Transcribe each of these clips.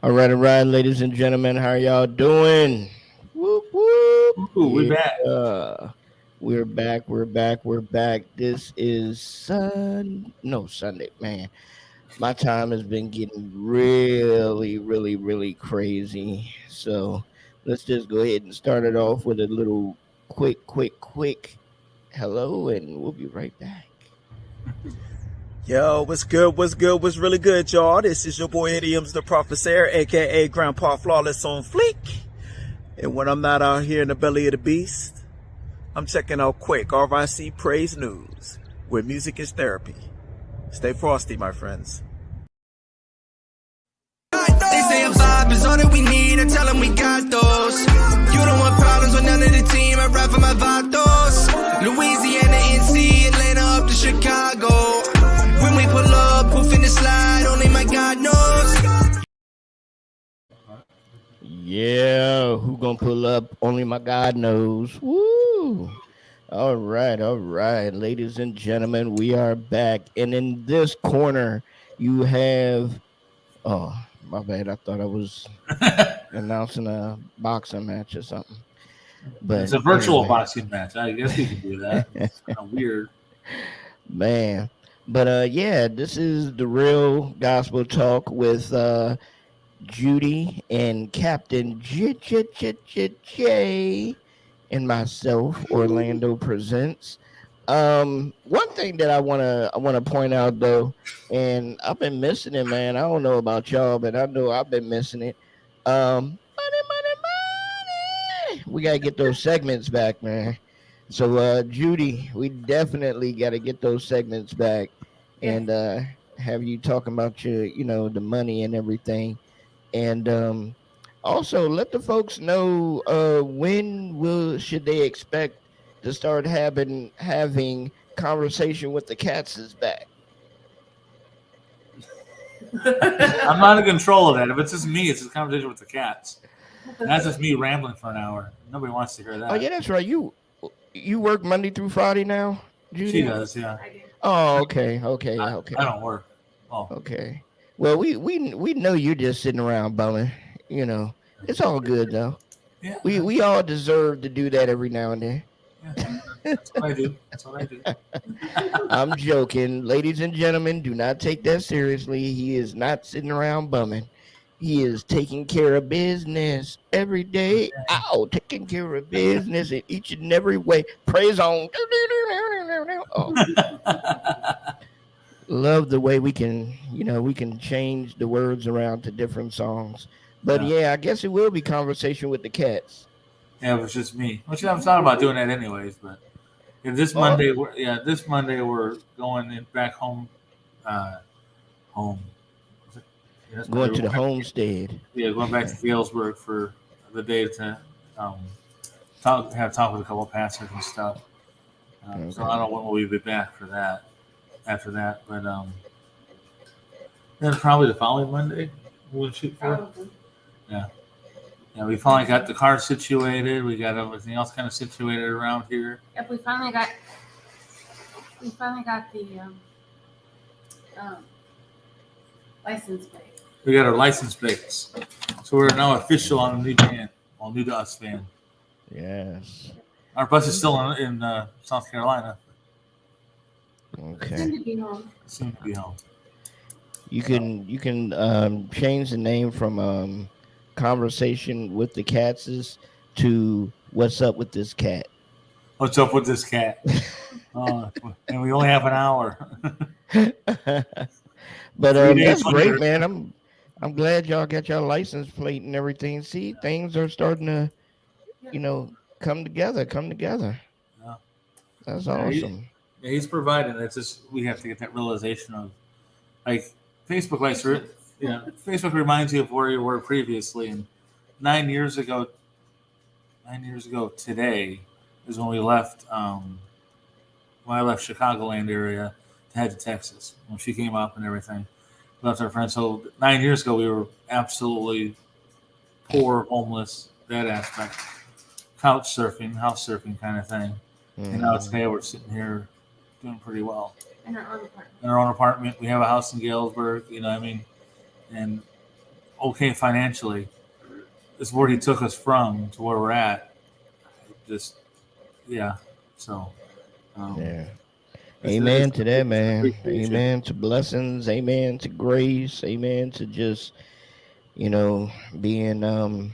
All right, ladies and gentlemen, how y'all doing? Whoop whoop. Ooh, we back. Yeah. We're back. This is Sunday, man. My time has been getting really crazy. So let's just go ahead and start it off with a little quick hello, and we'll be right back. Yo, what's good? What's good? What's really good, y'all? This is your boy Idioms the Professor, aka Grandpa Flawless on Fleek. And when I'm not out here in the belly of the beast, I'm checking out Quick RIC Praise News, where music is therapy. Stay frosty, my friends. They say a vibe is all that we need, I tell them we got those. You don't want problems with none of the team, I rap for my vatos. Louisiana, NC, Atlanta up to Chicago. When we pull up, who finna slide, only my God knows. Yeah, who gonna pull up? Only my God knows. Woo! All right, ladies and gentlemen, we are back, and in this corner, you have. Oh, my bad. I thought I was announcing a boxing match or something. But it's a virtual anyway. boxing match. I guess we can do that. It's kind of weird. Man. But yeah, this is the real gospel talk with Judy and Captain J and myself. Orlando presents. One thing that I wanna point out though, and I've been missing it, man. I don't know about y'all, but I know I've been missing it. Money. We gotta get those segments back, man. So Judy, we definitely gotta get those segments back and have you talking about the money and everything. And also let the folks know when will should they expect to start having conversation with the cats is back. I'm not in control of that. If it's just me, it's a conversation with the cats. And that's just me rambling for an hour. Nobody wants to hear that. Oh yeah, that's right. You work Monday through Friday now, Judy? She does, yeah. Oh, okay. I don't work. Oh. Okay. Well, we know you're just sitting around bumming. It's all good though. Yeah. We all deserve to do that every now and then. Yeah, that's what I do. I'm joking. Ladies and gentlemen, do not take that seriously. He is not sitting around bumming. He is taking care of business every day. Ow, taking care of business in each and every way. Praise on. Oh. Love the way we can change the words around to different songs. But yeah, I guess it will be conversation with the cats. Yeah, it was just me. Which I'm thought about doing that anyways, but this Monday we're going back home. Home. Going to the homestead. Yeah, going back to Galesburg for the day to talk with a couple of pastors and stuff. Okay. So I don't know when we'll be back for that. After that, but then probably the following Monday we'll shoot for. Yeah. We finally got the car situated. We got everything else kind of situated around here. Yep, we finally got the license plate. We got our license plates, so we're now official on a new van, new to us van. Yes. Our bus is still in South Carolina. Okay. Soon to be home. You can change the name from Conversation with the Catses to What's Up with This Cat. What's up with this cat? And we only have an hour. But that's great, man. I'm glad y'all got your license plate and everything. See, things are starting to, come together. Yeah. That's awesome. He's providing. It's just we have to get that realization of, like, Facebook Facebook reminds you of where you were previously. And 9 years ago today is when we left. When I left Chicagoland area to head to Texas, when she came up and everything, we left our friends. So 9 years ago, we were absolutely poor, homeless, that aspect, couch surfing, house surfing kind of thing. And now today we're sitting here doing pretty well In our own apartment. in our own apartment. We have a house in Galesburg, and okay financially. This is where he took us from to where we're at. Just, yeah. So, Yeah. it's- Amen it's- to that, man. appreciation. Amen to blessings. Amen to grace. Amen to just, being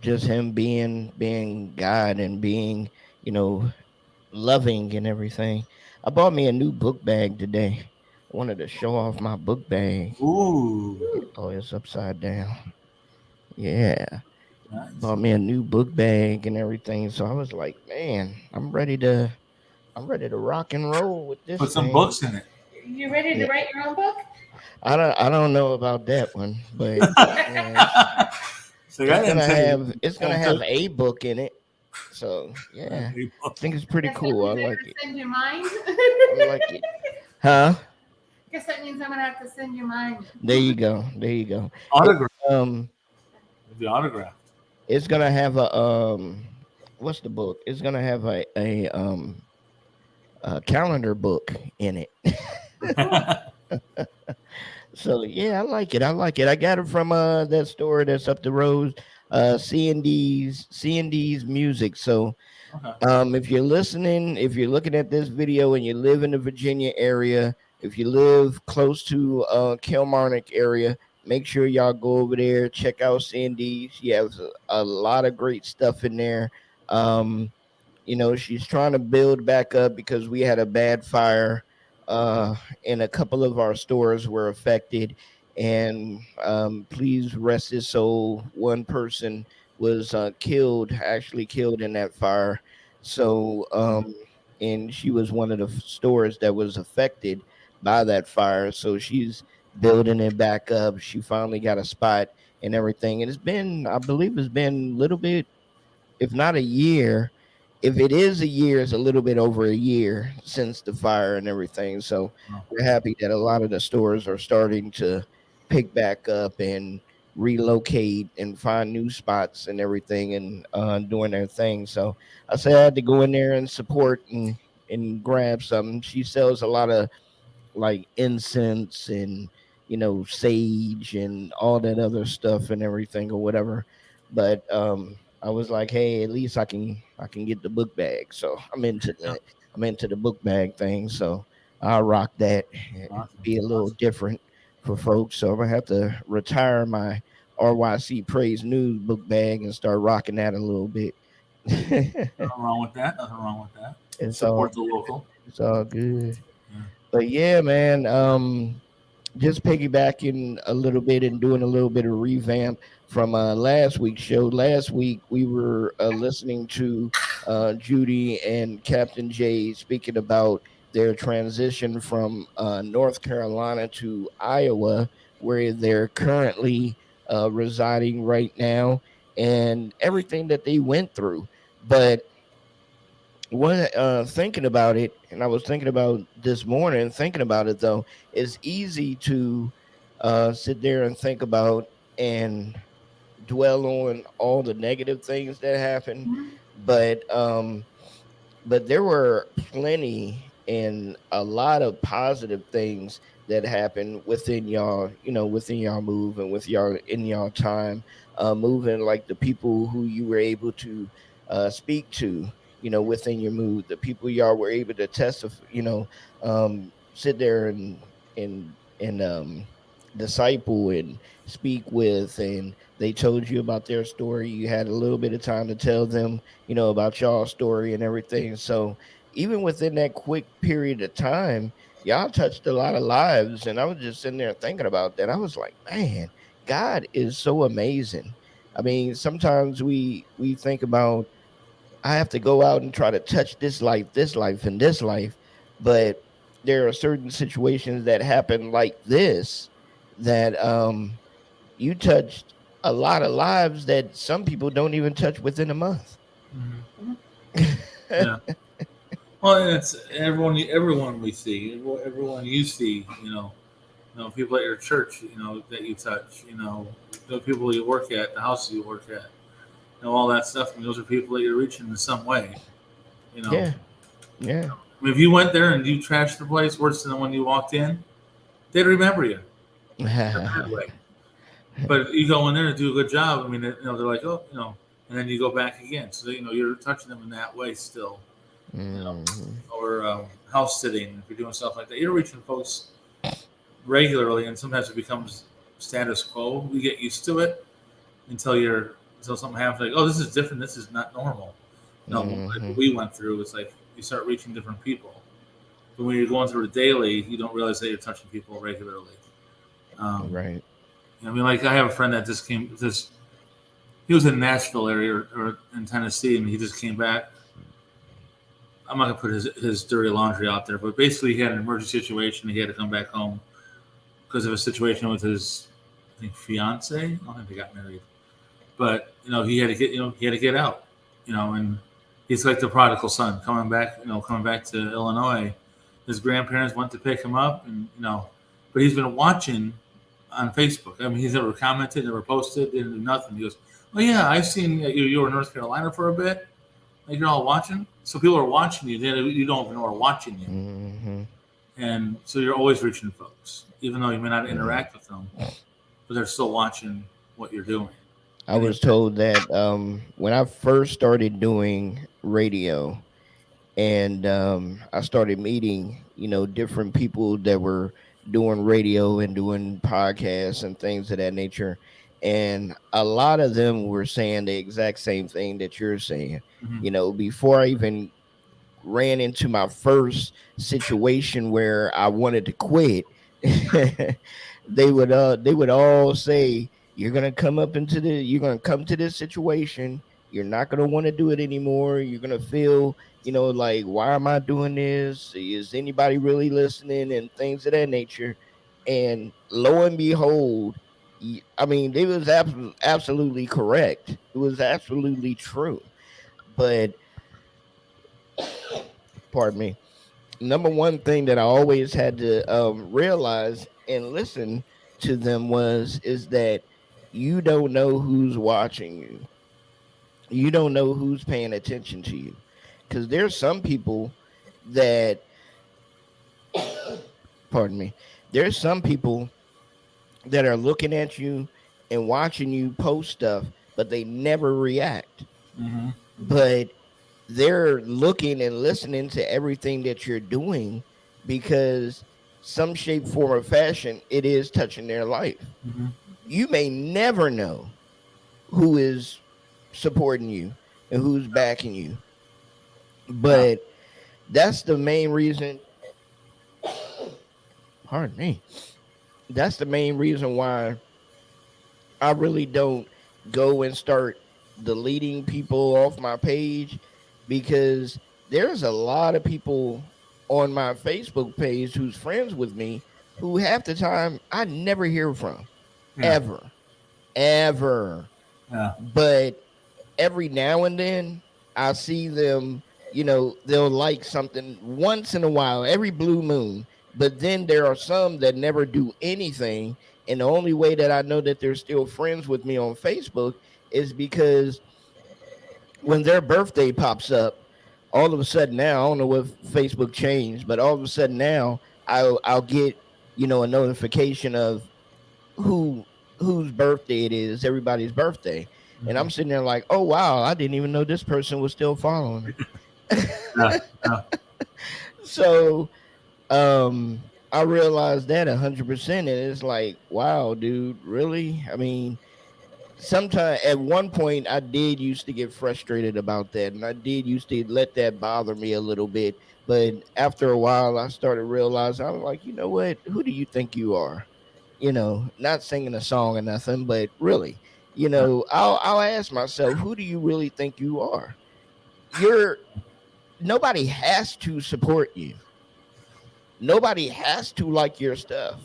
just him being God and being, loving and everything. I bought me a new book bag today. I wanted to show off my book bag. Ooh. Oh, it's upside down. Yeah. Nice. Bought me a new book bag and everything. So I was like, man, I'm ready to rock and roll with this Put some thing. books in it. You ready to Yeah. write your own book? I don't know about that one, but yeah, So I it's gonna have a book in it. So yeah, I think it's pretty Guess that cool. I means like gotta it. Send you mine. I like it. Huh? Guess that means I'm gonna have to send you mine. There you go. There you go. autograph. The autograph. It's gonna have a what's the book? It's gonna have a calendar book in it. So yeah, I like it. I like it. I got it from that store that's up the road, C&D's Music. So Okay. if you're listening, if you're looking at this video and you live in the Virginia area, if you live close to Kilmarnock area, make sure y'all go over there, check out C&D. She has a lot of great stuff in there. She's trying to build back up because we had a bad fire and a couple of our stores were affected. And please rest his soul. One person was actually killed in that fire. So, and she was one of the stores that was affected by that fire. So she's building it back up. She finally got a spot and everything. And I believe it's been a little bit, if not a year. If it is a year, it's a little bit over a year since the fire and everything. So we're happy that a lot of the stores are starting to pick back up and relocate and find new spots and everything and doing their thing. So I said I had to go in there and support and grab something. She sells a lot of like incense and sage and all that other stuff and everything or whatever. But I was like, hey, at least I can get the book bag. So I'm into that. I'm into the book bag thing. So I'll rock that. Awesome. Be a little different for folks. So I'm gonna have to retire my RYC Praise News book bag and start rocking that a little bit. Nothing wrong with that. Nothing wrong with that. It's Support the local. It's all good. Yeah. But yeah, man, just piggybacking a little bit and doing a little bit of revamp from last week's show. Last week we were listening to Judy and Captain Jay speaking about their transition from North Carolina to Iowa, where they're currently residing right now, and everything that they went through. But when thinking about it, and I was thinking about this morning, thinking about it though, it's easy to sit there and think about and dwell on all the negative things that happened, but there were plenty and a lot of positive things that happened within y'all, within y'all move and with y'all in y'all time moving, like the people who you were able to speak to, within your move, the people y'all were able to testify, sit there and disciple and speak with, and they told you about their story. You had a little bit of time to tell them, about y'all's story and everything. So even within that quick period of time, y'all touched a lot of lives. And I was just sitting there thinking about that. I was like, man, God is so amazing. I mean, sometimes we think about, I have to go out and try to touch this life, and this life. But there are certain situations that happen like this that you touched a lot of lives that some people don't even touch within a month. Mm-hmm. Yeah. Well, it's everyone we see, everyone you see, people at your church, that you touch, the people you work at, the houses you work at, all that stuff. I mean, those are people that you're reaching in some way, Yeah. Yeah. I mean, if you went there and you trashed the place worse than when you walked in, they'd remember you that way. But you go in there and do a good job. I mean, they're like, oh, and then you go back again. So you're touching them in that way still. Or house sitting, if you're doing stuff like that, you're reaching folks regularly, and sometimes it becomes status quo. We get used to it until something happens. Like, oh, this is different. This is not normal. Like what we went through, it's like you start reaching different people. But when you're going through it daily, you don't realize that you're touching people regularly. Right. I mean, like I have a friend that he was in the Nashville area or in Tennessee, and he just came back. I'm not gonna put his dirty laundry out there, but basically he had an emergency situation. He had to come back home because of a situation with his, I think, fiance. I don't think they got married, but he had to get out. And he's like the prodigal son coming back to Illinois. His grandparents went to pick him up, and but he's been watching on Facebook. I mean, he's never commented, never posted, didn't do nothing. He goes, "Oh yeah, I've seen you were in North Carolina for a bit. Like you're all watching." So people are watching you. You don't even know are watching you, and so you're always reaching folks, even though you may not interact with them, but they're still watching what you're doing. I was told that when I first started doing radio, and I started meeting, different people that were doing radio and doing podcasts and things of that nature, and a lot of them were saying the exact same thing that you're saying. Before I even ran into my first situation where I wanted to quit, they would all say, you're gonna come to this situation, you're not gonna want to do it anymore, you're gonna feel like, why am I doing this, is anybody really listening, and things of that nature. And lo and behold, I mean, they was absolutely correct. It was absolutely true. But pardon me, number one thing that I always had to realize and listen to them is that you don't know who's watching you. You don't know who's paying attention to you, because there's some people that pardon me, there's some people that are looking at you and watching you post stuff, but they never react. But they're looking and listening to everything that you're doing, because some shape, form, or fashion, it is touching their life. You may never know who is supporting you and who's backing you, but that's the main reason. Pardon me. That's the main reason why I really don't go and start deleting people off my page, because there's a lot of people on my Facebook page who's friends with me who half the time I never hear from. Ever. But every now and then I see them, they'll like something once in a while, every blue moon. But then there are some that never do anything. And the only way that I know that they're still friends with me on Facebook is because when their birthday pops up, all of a sudden now, I don't know what Facebook changed, but all of a sudden now I'll get, a notification of whose birthday it is, everybody's birthday. And I'm sitting there like, oh, wow, I didn't even know this person was still following me. So I realized that 100%, and it's like, wow, dude, really? I mean, sometimes at one point I did used to get frustrated about that, and I did used to let that bother me a little bit. But after a while, I started realizing, I was like, you know what? Who do you think you are? Not singing a song or nothing, but really, I'll ask myself, who do you really think you are? Nobody has to support you. Nobody has to like your stuff.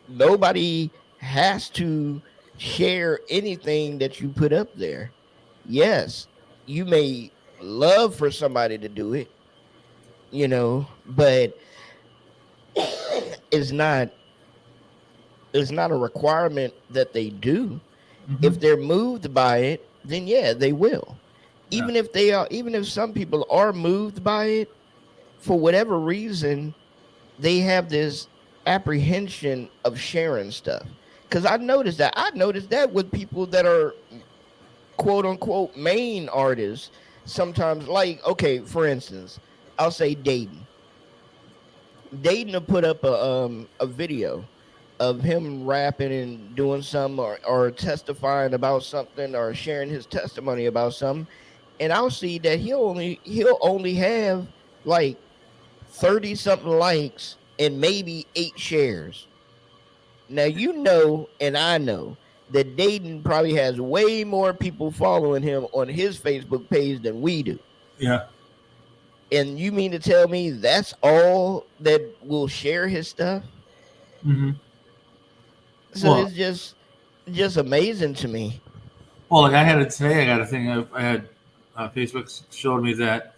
Nobody has to share anything that you put up there. Yes, you may love for somebody to do it, but it's not a requirement that they do. If they're moved by it, then yeah, they will. Even if some people are moved by it, for whatever reason, they have this apprehension of sharing stuff. Because I noticed that with people that are quote unquote main artists. Sometimes, like, okay, for instance, I'll say Dayton. Dayton will put up a video of him rapping and doing something, or testifying about something, or sharing his testimony about something, and I'll see that he'll only have like 30 something likes and maybe 8 shares. Now, you know, and I know that Dayton probably has way more people following him on his Facebook page than we do. Yeah. And you mean to tell me that's all that will share his stuff? Mm-hmm. So Well, it's just amazing to me. Well, like I had it today. I got a thing. I had Facebook showed me that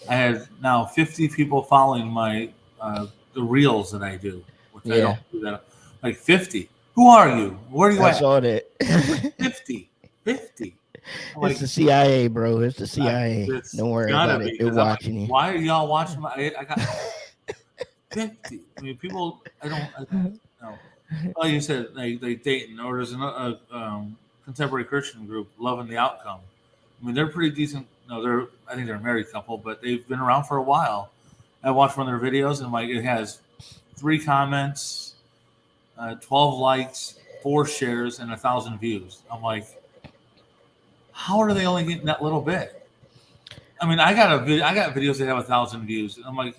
I had now 50 people following my the reels that I do, which I don't do that. Like 50. Who are you? Where are you I at? saw that. 50. It's the CIA, bro. It's the CIA. Don't worry about it. They're watching you. Why are y'all watching my? I got 50. I mean, people. I don't know. Like you said, like Dayton, or there's another contemporary Christian group, Loving the Outcome. I mean, they're pretty decent. No, I think they're a married couple, but they've been around for a while. I watched one of their videos, and like it has 3 comments, 12 likes, 4 shares, and 1,000 views. I'm like, how are they only getting that little bit? I mean, I got videos that have 1,000 views, and I'm like,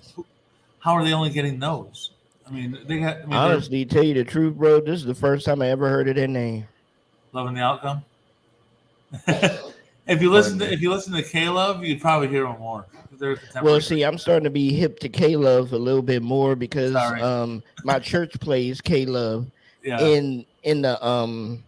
how are they only getting those? I mean, they got. I mean, honestly, tell you the truth, bro, this is the first time I ever heard of their name. Loving the Outcome. If you listen to K-Love, you'd probably hear them more. Well, see, I'm starting to be hip to K-Love a little bit more because my church plays K-Love in the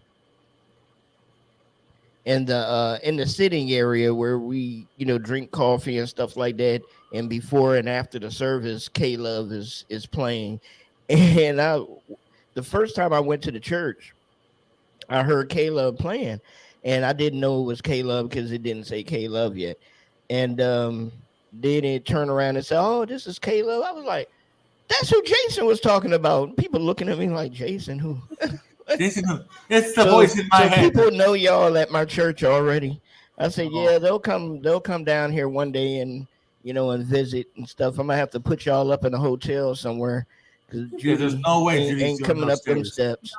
sitting area where we, drink coffee and stuff like that. And before and after the service, K-Love is playing. And the first time I went to the church, I heard K-Love playing, and I didn't know it was K-Love because it didn't say K-Love yet. And then it turned around and said, "Oh, this is K-Love." I was like, "That's who Jason was talking about." People looking at me like, "Jason who?" Jason who? It's the voice in my head. People know y'all at my church already. I said, "Yeah, they'll come down here one day and and visit and stuff. I'm gonna have to put y'all up in a hotel somewhere because there's no way Judy ain't coming up them steps."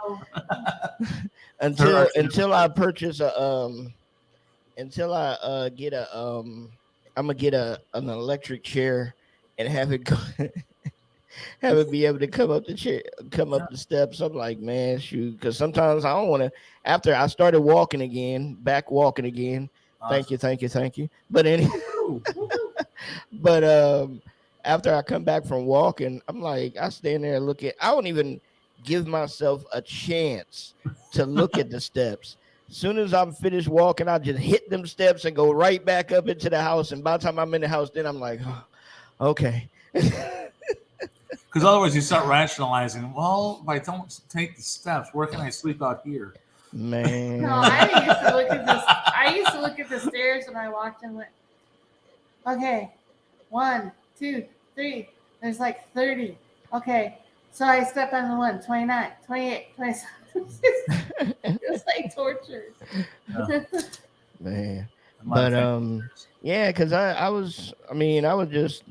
until I purchase I'm gonna get an electric chair and have it be able to come up the steps. I'm like, man, shoot, because sometimes I don't want to. After I started walking again. Awesome. Thank you. But after I come back from walking, I'm like, I stand there and look at. I don't even give myself a chance to look at the steps. As soon as I'm finished walking, I just hit them steps and go right back up into the house. And by the time I'm in the house, then I'm like, oh, okay. Because otherwise you start rationalizing, well, if I don't take the steps, where can I sleep out here? Man. No, I used to look at this. I used to look at the stairs when I walked and went, okay, 1, 2, 3. There's like 30. Okay. So I step on the 1, 29, 28, 27. It's like torture. Yeah. Man. But yeah, because I was just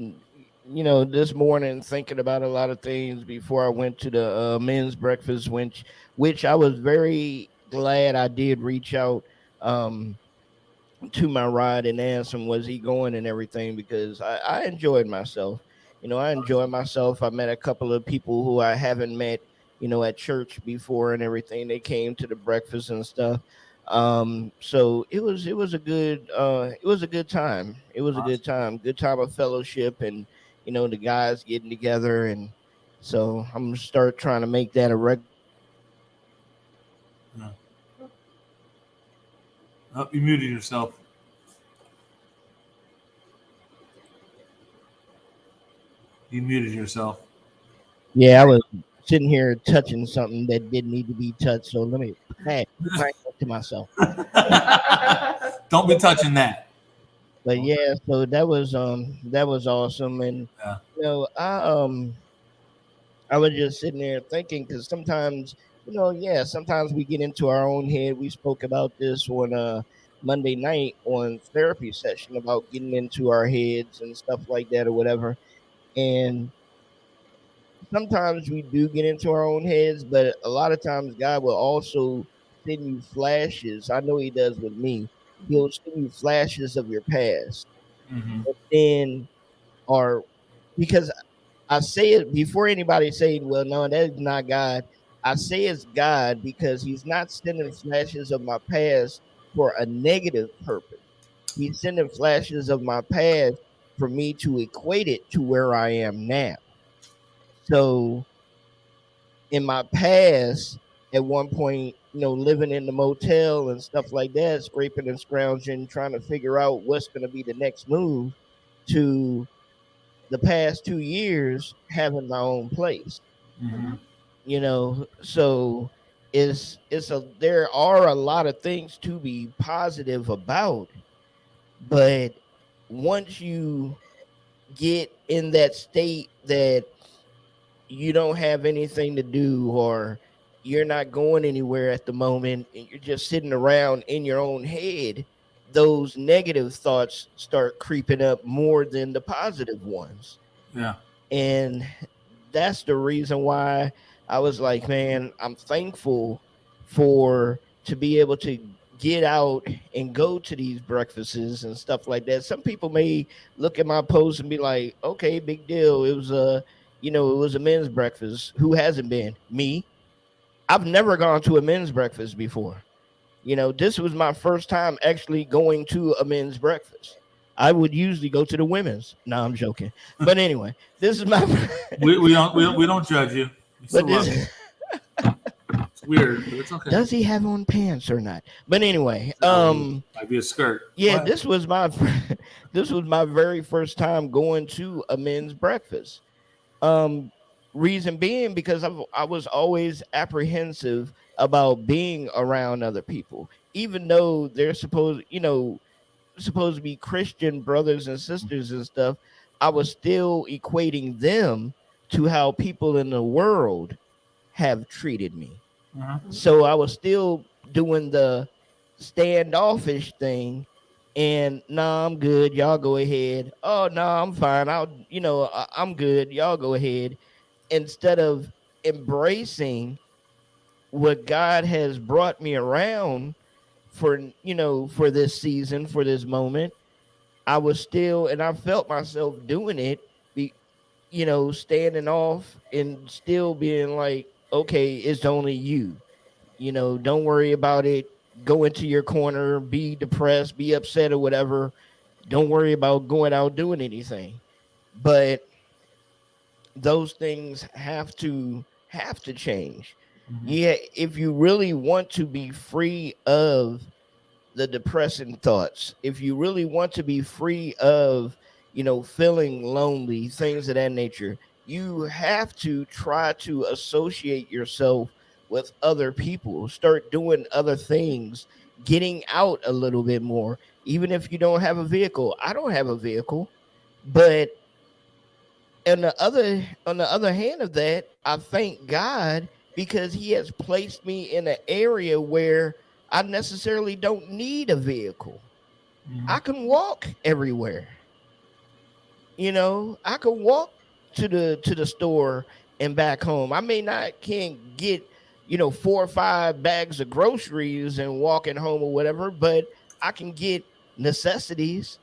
this morning thinking about a lot of things before I went to the men's breakfast, which I was very glad I did reach out to my ride and ask him was he going and everything, because I enjoyed myself. I enjoyed myself. I met a couple of people who I haven't met, at church before and everything. They came to the breakfast and stuff. So it was a good time. It was a good time of fellowship and, the guys getting together. And so I'm going to start trying to make that a regular. No. Oh, you muted yourself. You muted yourself. Yeah, I was sitting here touching something that didn't need to be touched. So let me back to myself. Don't be touching that. But yeah, so that was awesome, and I was just sitting there thinking because sometimes, sometimes we get into our own head. We spoke about this on Monday night on therapy session about getting into our heads and stuff like that or whatever. And sometimes we do get into our own heads, but a lot of times God will also send you flashes. I know He does with me. He'll send you flashes of your past, Hmm. and or because I say it before anybody saying, "Well, no, that is not God." I say it's God because He's not sending flashes of my past for a negative purpose. He's sending flashes of my past for me to equate it to where I am now. So in my past, at one point, living in the motel and stuff like that, scraping and scrounging, trying to figure out what's going to be the next move, to the past 2 years having my own place. Hmm. So it's a there are a lot of things to be positive about, but once you get in that state that you don't have anything to do, or you're not going anywhere at the moment and you're just sitting around in your own head, those negative thoughts start creeping up more than the positive ones. Yeah. And that's the reason why I was like, man, I'm thankful for to be able to get out and go to these breakfasts and stuff like that. Some people may look at my post and be like, okay, big deal. It was a men's breakfast. Who hasn't been? Me. I've never gone to a men's breakfast before. This was my first time actually going to a men's breakfast. I would usually go to the women's. No, I'm joking. But anyway, this is my. We don't judge you. We But still love you. this It's weird, but it's okay. does he have on pants or not? But anyway, Might be a skirt. yeah, What? this was my very first time going to a men's breakfast. Um, Reason being because I was always apprehensive about being around other people, even though they're supposed to be Christian brothers and sisters and stuff. I was still equating them to how people in the world have treated me. Mhm. So I was still doing the standoffish thing. And nah, I'm good. Y'all go ahead. Oh no, I'm fine. I'm good. Y'all go ahead. Instead of embracing what God has brought me around for this season, for this moment, I was still, and I felt myself doing it, standing off and still being like, okay, it's only you. Don't worry about it. Go into your corner, be depressed, be upset or whatever. Don't worry about going out doing anything. But those things have to change. Mhm. Yeah, if you really want to be free of the depressing thoughts, if you really want to be free of, feeling lonely, things of that nature, you have to try to associate yourself with other people, start doing other things, getting out a little bit more, even if you don't have a vehicle. I don't have a vehicle, but on the other hand of that, I thank God because He has placed me in an area where I necessarily don't need a vehicle. I Mhm. can walk everywhere. I can walk to the store and back home. I may not can't get 4 or 5 bags of groceries and walking home or whatever, but I can get necessities.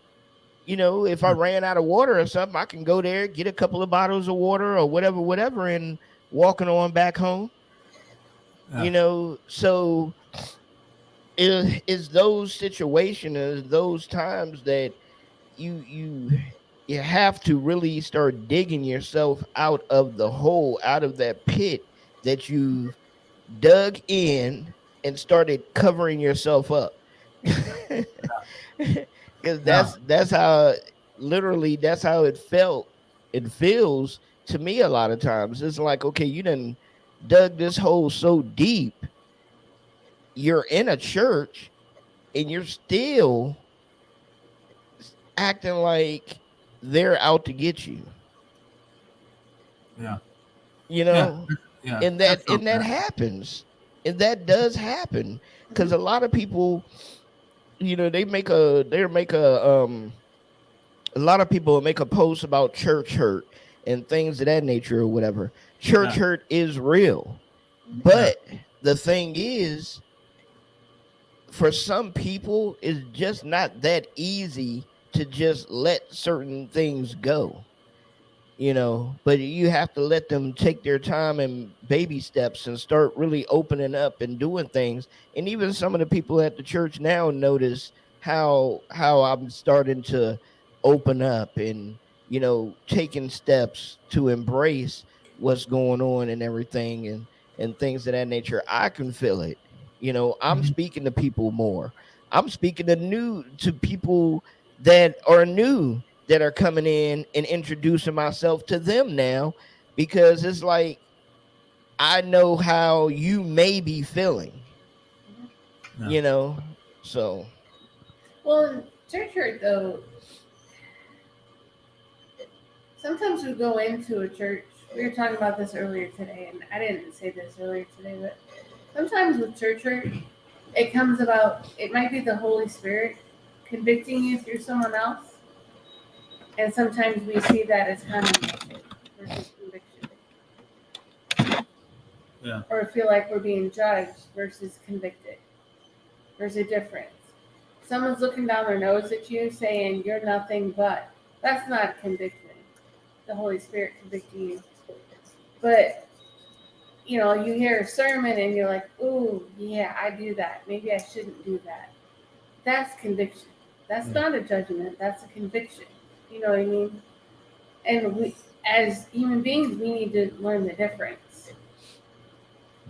If I ran out of water or something, I can go there, get a couple of bottles of water or whatever, and walking on back home. Yeah. So is those situations, those times that you have to really start digging yourself out of the hole, out of that pit that you've dug in and started covering yourself up. Because Yeah. that's how, literally, that's how it feels to me a lot of times. It's like, okay, you done dug this hole so deep, you're in a church and you're still acting like they're out to get you. Yeah. You know, Yeah. and that happens, and that does happen because a lot of people, you know, a lot of people make a post about church hurt and things of that nature or whatever. Church Yeah. hurt is real, but the thing is, for some people, it's just not that easy to just let certain things go. You know, but you have to let them take their time and baby steps and start really opening up and doing things. And even some of the people at the church now notice how I'm starting to open up and, you know, taking steps to embrace what's going on and everything, and things of that nature. I can feel it. You know, I'm Mhm. speaking to people more. I'm speaking to people that are new, that are coming in, and introducing myself to them now, because it's like I know how you may be feeling, Yeah. you know. So Well, church hurt though. Sometimes we go into a church. We were talking about this earlier today, and I didn't say this earlier today, but sometimes with church hurt, it comes about. It might be the Holy Spirit convicting you through someone else, and sometimes we see that as condemnation versus conviction, Yeah. or feel like we're being judged versus convicted. There's a difference. Someone's looking down their nose at you saying you're nothing but. That's not conviction. The Holy Spirit convicting you. But, you know, you hear a sermon and you're like, ooh, yeah, I do that. Maybe I shouldn't do that. That's conviction. That's not a judgment. That's a conviction. You know what I mean? And we, as human beings, we need to learn the difference.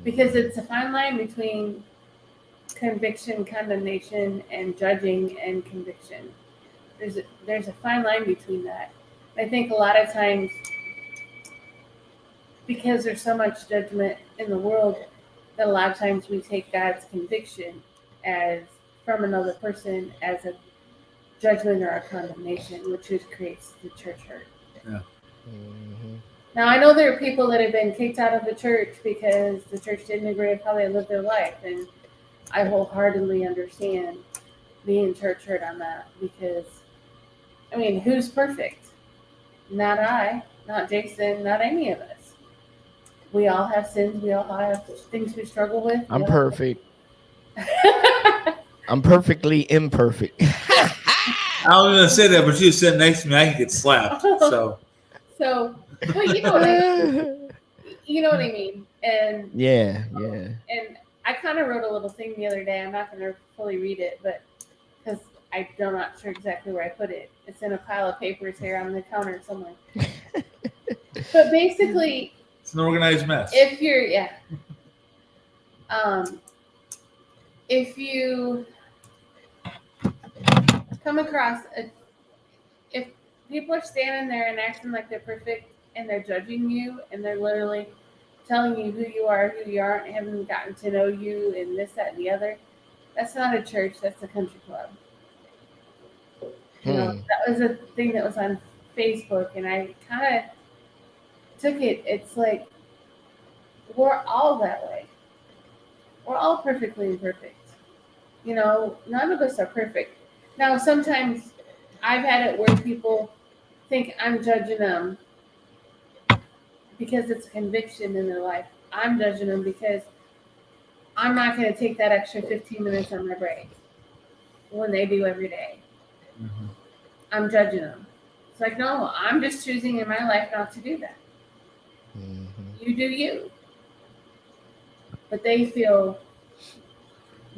Because it's a fine line between conviction, condemnation, and judging and conviction. There's a fine line between that. I think a lot of times, because there's so much judgment in the world, that a lot of times we take God's conviction as from another person as a judgment or a condemnation, which just creates the church hurt. Yeah. mhm. Now I know there are people that have been kicked out of the church because the church didn't agree with how they lived their life, and I wholeheartedly understand being church hurt on that, because I mean, who's perfect? Not I, not Jason, not any of us. We all have sins. We all have things we struggle with. I'm perfect. I'm perfectly imperfect. I was gonna say that, but you said next to me, I could get slapped. So So, but you know what you know what I mean. And yeah. and I kind of wrote a little thing the other day. I'm not going to fully read it, but because I'm not sure exactly where I put it. It's in a pile of papers here on the counter somewhere. But basically, it's an organized mess. if you're if you come across if people are standing there and acting like they're perfect and they're judging you and they're literally telling you who you are, who you aren't, haven't gotten to know you, and this, that, and the other, that's not a church. That's a country club. You know, that was a thing that was on Facebook, and I kind of took it. It's like we're all that way. We're all perfectly imperfect. You know, none of us are perfect. Now, sometimes I've had it where people think I'm judging them because it's a conviction in their life. I'm judging them because I'm not going to take that extra 15 minutes on my break when they do every day. Mhm. I'm judging them. It's like, no, I'm just choosing in my life not to do that. You do you. But they feel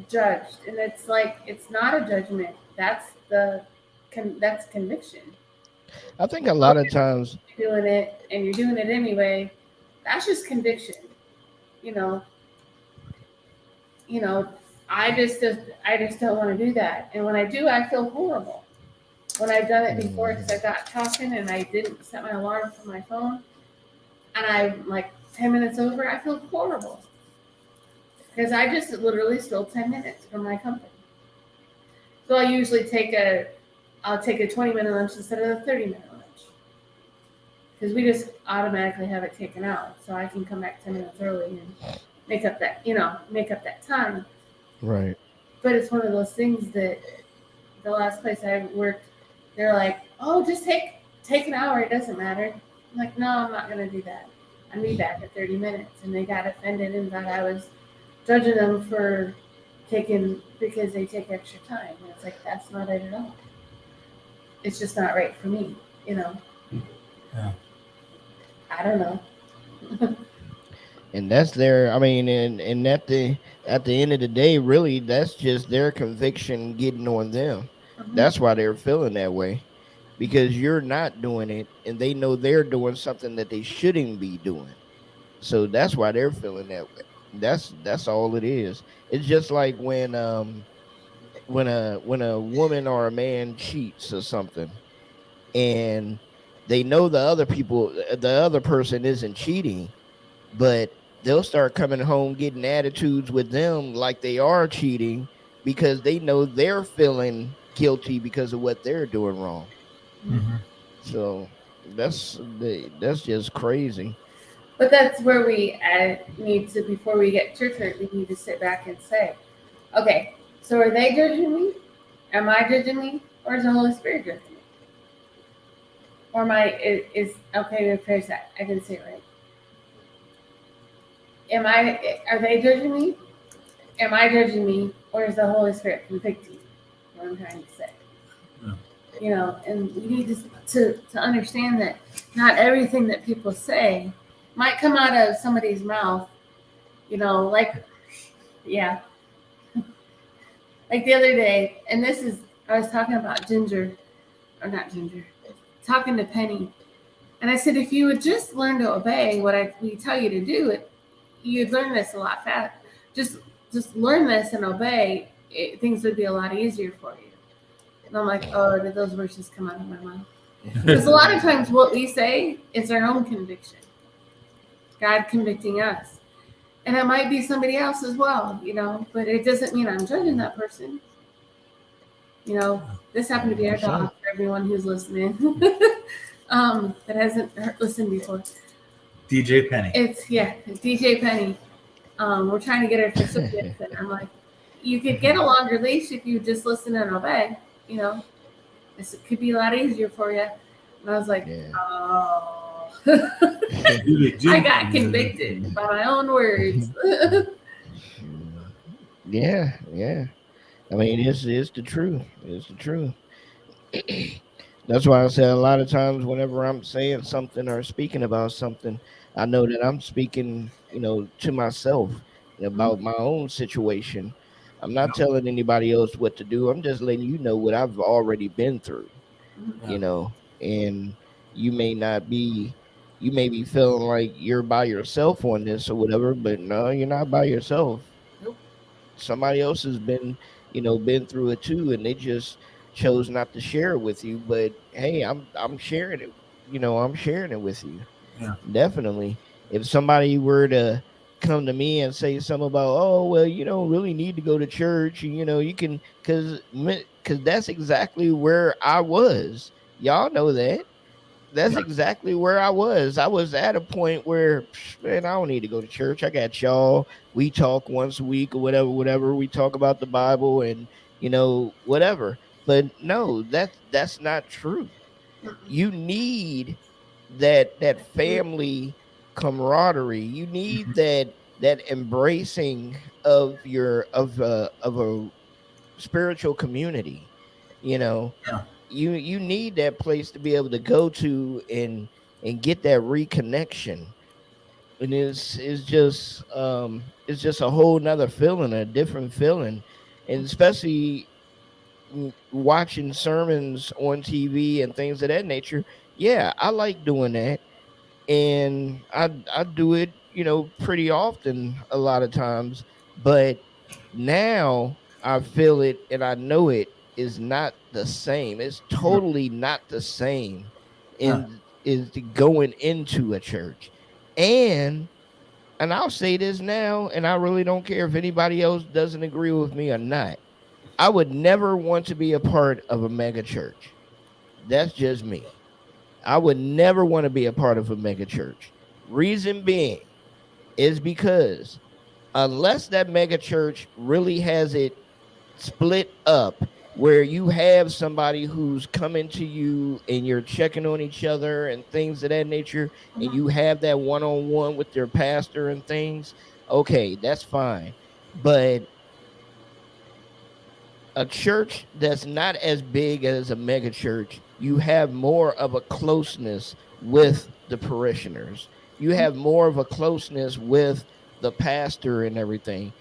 judged, and it's like, it's not a judgment. That's that's conviction. I think a lot of times, You're doing it, and you're doing it anyway. That's just conviction. You know. I just don't want to do that, and when I do, I feel horrible. When I've done it before, because I got talking and I didn't set my alarm for my phone, and I'm like 10 minutes over, I feel horrible. Because I just literally stole 10 minutes from my company. So I usually I'll take a 20-minute lunch instead of a 30-minute lunch. because we just automatically have it taken out, so I can come back 10 minutes early and make up that time. Right. But it's one of those things that the last place I worked, they're like, "Oh, just take an hour. It doesn't matter." I'm like, "No, I'm not gonna do that. I'll be back in 30 minutes." And they got offended and thought I was judging them for because they take extra time. And it's like, that's not it at all. It's just not right for me, you know. Yeah. I don't know. And that's their, I mean, and at the end of the day, really, that's just their conviction getting on them. That's why they're feeling that way, because you're not doing it, and they know they're doing something that they shouldn't be doing. So that's why they're feeling that way. That's all it is. It's just like when a woman or a man cheats or something, and they know the other person isn't cheating, but they'll start coming home getting attitudes with them like they are cheating, because they know they're feeling guilty because of what they're doing wrong. Mm-hmm. So that's just crazy. But that's where we need to, before we get church hurt, we need to sit back and say, okay, so are they judging me? Am I judging me? Or is the Holy Spirit judging me? Or okay, rephrase that. I didn't say it right. Are they judging me? Am I judging me? Or is the Holy Spirit convicting? What I'm trying to say. Yeah. You know, and we need to understand that not everything that people say might come out of somebody's mouth, you know, like the other day, and I was talking about talking to Penny, and I said, if you would just learn to obey what we tell you to do, you'd learn this a lot faster. Just learn this and obey, things would be a lot easier for you. And I'm like, oh, did those verses come out of my mouth? Because a lot of times what we say is our own conviction. God convicting us. And it might be somebody else as well, you know, but it doesn't mean I'm judging that person. You know, this happened to be our dog for everyone who's listening that hasn't listened before. DJ Penny. DJ Penny. We're trying to get her for some gifts, and I'm like, you could get a longer leash if you just listen and obey, you know. This could be a lot easier for you. And I was like, oh. I got convicted by my own words. Yeah. I mean, it's the truth. It's the truth. That's why I say a lot of times whenever I'm saying something or speaking about something, I know that I'm speaking, you know, to myself about my own situation. I'm not telling anybody else what to do. I'm just letting you know what I've already been through, you know, and you may be feeling like you're by yourself on this or whatever, but no, you're not by yourself. Nope. Somebody else has been through it too, and they just chose not to share it with you. But hey, I'm sharing it. You know, I'm sharing it with you. Yeah. Definitely. If somebody were to come to me and say something about, oh, well, you don't really need to go to church, you know, you can, because that's exactly where I was. Y'all know that. That's exactly where I was. I was at a point where, man, I don't need to go to church. I got y'all. We talk once a week or whatever. We talk about the Bible and, you know, whatever. But no, that's not true. You need that family camaraderie. You need that embracing of a spiritual community, you know. Yeah. You need that place to be able to go to and get that reconnection. And it's just a whole nother feeling, a different feeling. And especially watching sermons on TV and things of that nature. Yeah, I like doing that. And I do it, you know, pretty often a lot of times. But now I feel it and I know it is not the same. It's totally not the same is going into a church. And I'll say this now, and I really don't care if anybody else doesn't agree with me or not. I would never want to be a part of a mega church. That's just me. I would never want to be a part of a mega church. Reason being is because unless that mega church really has it split up where you have somebody who's coming to you and you're checking on each other and things of that nature, and you have that one-on-one with your pastor and things, okay, that's fine. But a church that's not as big as a mega church, you have more of a closeness with the parishioners. You have more of a closeness with the pastor and everything.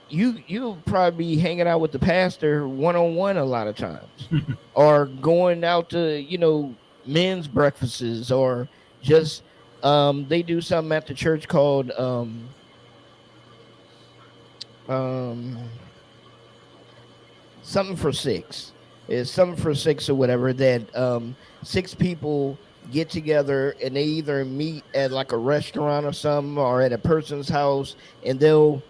You'll probably be hanging out with the pastor one-on-one a lot of times, or going out to men's breakfasts, or just they do something at the church called something for six. It's something for six or whatever, that 6 people get together and they either meet at like a restaurant or something, or at a person's house, and they'll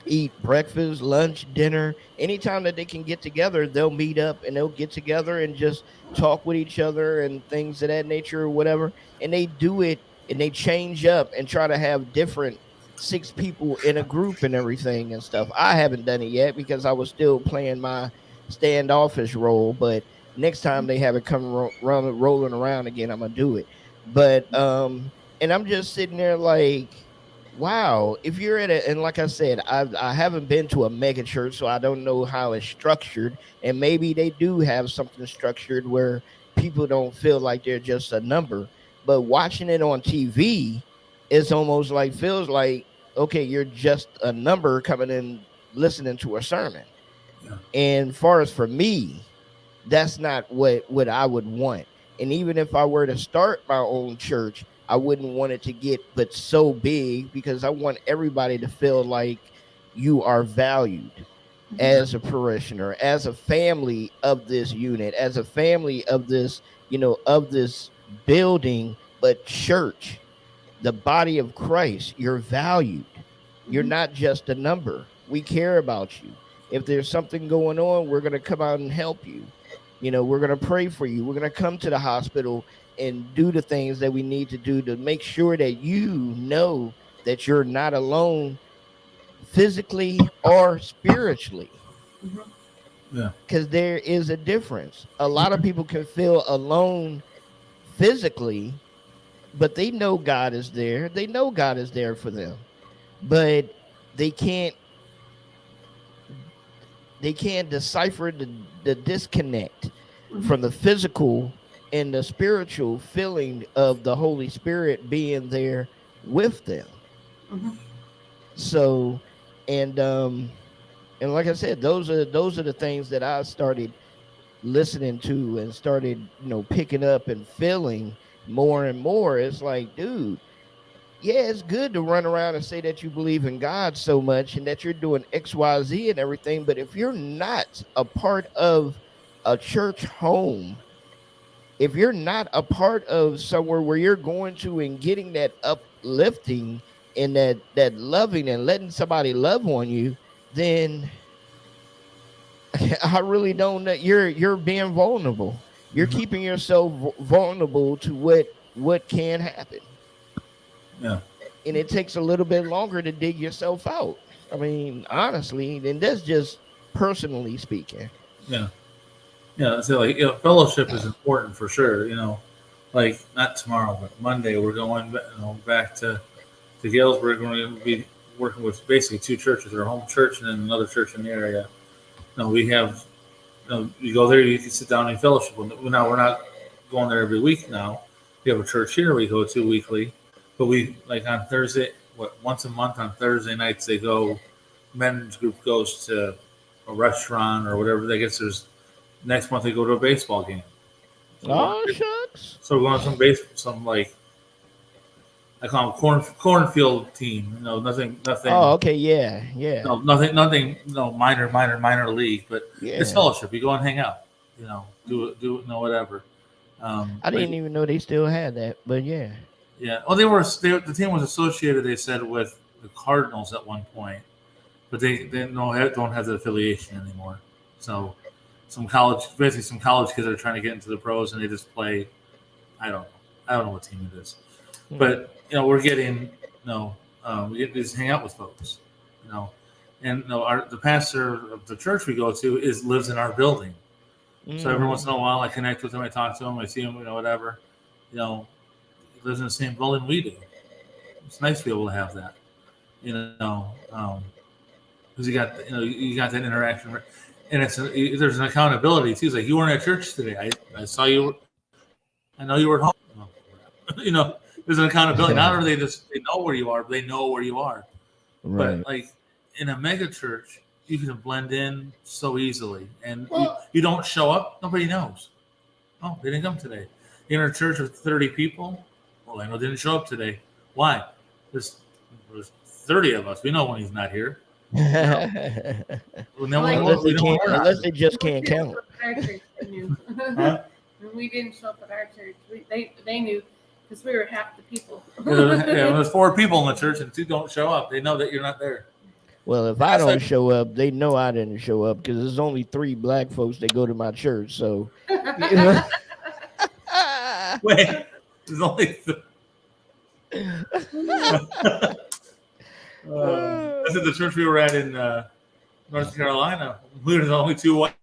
eat breakfast, lunch, dinner. Anytime that they can get together, they'll meet up and they'll get together and just talk with each other and things of that nature or whatever. And they do it and they change up and try to have different 6 people in a group and everything and stuff. I haven't done it yet because I was still playing my standoffish role, but next time they have it come rolling around again, I'm gonna do it. But and I'm just sitting there like, wow, if you're at and like I said, I haven't been to a mega church, so I don't know how it's structured. And maybe they do have something structured where people don't feel like they're just a number. But watching it on TV, it's almost like, feels like, okay, you're just a number coming in listening to a sermon. Yeah. And far as for me, that's not what I would want. And even if I were to start my own church, I wouldn't want it to get but so big, because I want everybody to feel like you are valued as a parishioner, as a family of this unit, as a family of this, of this building, but church, the body of Christ. You're valued. You're not just a number. We care about you. If there's something going on, we're going to come out and help you. We're going to pray for you. We're going to come to the hospital and do the things that we need to do to make sure that you know that you're not alone physically or spiritually. Yeah. Because there is a difference. A lot of people can feel alone physically, but they know God is there. They know God is there for them. But they can't decipher the disconnect from the physical and the spiritual feeling of the Holy Spirit being there with them. So, and like I said, those are the things that I started listening to and started, picking up and feeling more and more. It's like, dude, yeah, it's good to run around and say that you believe in God so much and that you're doing X, Y, Z and everything. But if you're not a part of a church home, if you're not a part of somewhere where you're going to and getting that uplifting and that loving and letting somebody love on you, then I really don't know. You're being vulnerable. You're keeping yourself vulnerable to what can happen. Yeah. And it takes a little bit longer to dig yourself out. I mean, honestly, and that's just personally speaking. Yeah. Yeah, so fellowship is important for sure. Like not tomorrow, but Monday we're going back to Galesburg. We're going to be working with basically 2 churches, our home church and then another church in the area. We have, you go there, you can sit down and fellowship. Now we're not going there every week. Now we have a church here we go to weekly, but we like on Thursday, once a month on Thursday nights they go. Men's group goes to a restaurant or whatever. I guess there's. Next month they go to a baseball game. Oh shucks! So we're going to some I call them cornfield team. Nothing. Oh, okay, yeah. No, nothing. No, minor league, but it's fellowship. You go and hang out. Do it. Whatever. I didn't even know they still had that, but yeah. Yeah. Well, the team was associated. They said with the Cardinals at one point, but they don't have the affiliation anymore. So. Some college kids are trying to get into the pros, and they just play. I don't know. I don't know what team it is, but we're getting we get to just hang out with folks, and the pastor of the church we go to lives in our building. So every once in a while, I connect with him, I talk to him, I see him, whatever. He lives in the same building we do. It's nice to be able to have that, because you got that interaction, and there's an accountability too. It's like, you weren't at church today. I saw you. I know you were at home. There's an accountability. Not only they know where you are, but they know where you are. Right. But like in a mega church, you can blend in so easily, and you don't show up, nobody knows. Oh, they didn't come today. In a church of 30 people, well, I know they didn't show up today. Why? There's 30 of us. We know when he's not here. Unless they just can't count. Huh? When we didn't show up at our church, they knew, because we were half the people. There's 4 people in the church and 2 don't show up. They know that you're not there. Well, if I don't show up, they know I didn't show up, because there's only 3 black folks that go to my church. So, Wait, there's only. This is the church we were at in North Carolina. We were the only 2 white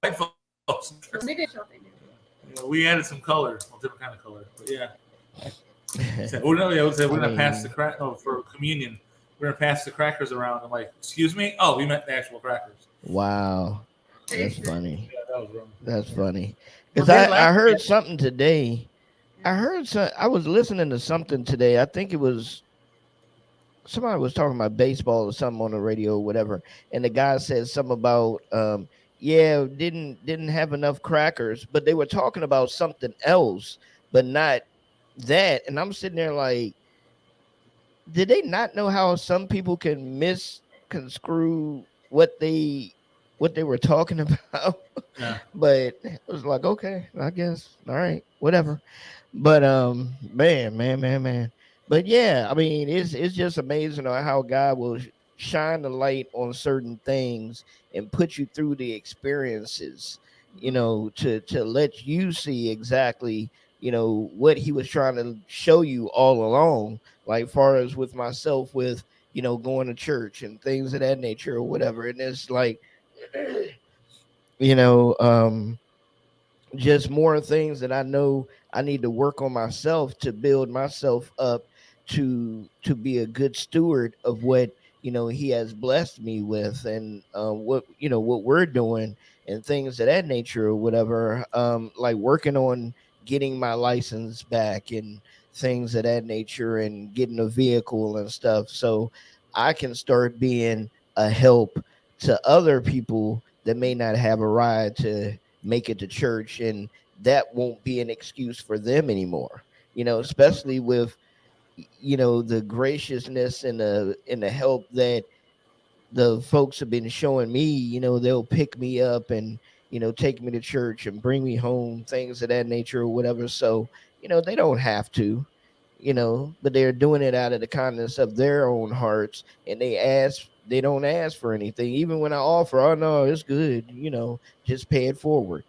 folks. They didn't show up. We added some color, different kind of color, but yeah. We're gonna pass the crack for communion. We're gonna pass the crackers around. I'm like, excuse me? Oh, we meant the actual crackers. Wow, that's funny. Yeah, that was wrong. That's funny. Because I heard something today. I was listening to something today. I think it was somebody was talking about baseball or something on the radio or whatever, and the guy said something about didn't have enough crackers, but they were talking about something else, but not that. And I'm sitting there like, did they not know how some people can misconstrue what they were talking about? Yeah. But it was like, okay, I guess, all right, whatever. But man. But yeah, I mean, it's just amazing how God will shine the light on certain things and put you through the experiences, to let you see exactly, what he was trying to show you all along. Like far as with myself, with going to church and things of that nature or whatever. And it's like, just more things that I know I need to work on myself to build myself up to be a good steward of what he has blessed me with, and what we're doing and things of that nature or whatever, like working on getting my license back and things of that nature, and getting a vehicle and stuff, so I can start being a help to other people that may not have a ride to make it to church, and that won't be an excuse for them anymore, especially with the graciousness and the help that the folks have been showing me. They'll pick me up and take me to church and bring me home, things of that nature or whatever. So they don't have to, but they're doing it out of the kindness of their own hearts, and they don't ask for anything. Even when I offer, oh no, it's good, just pay it forward.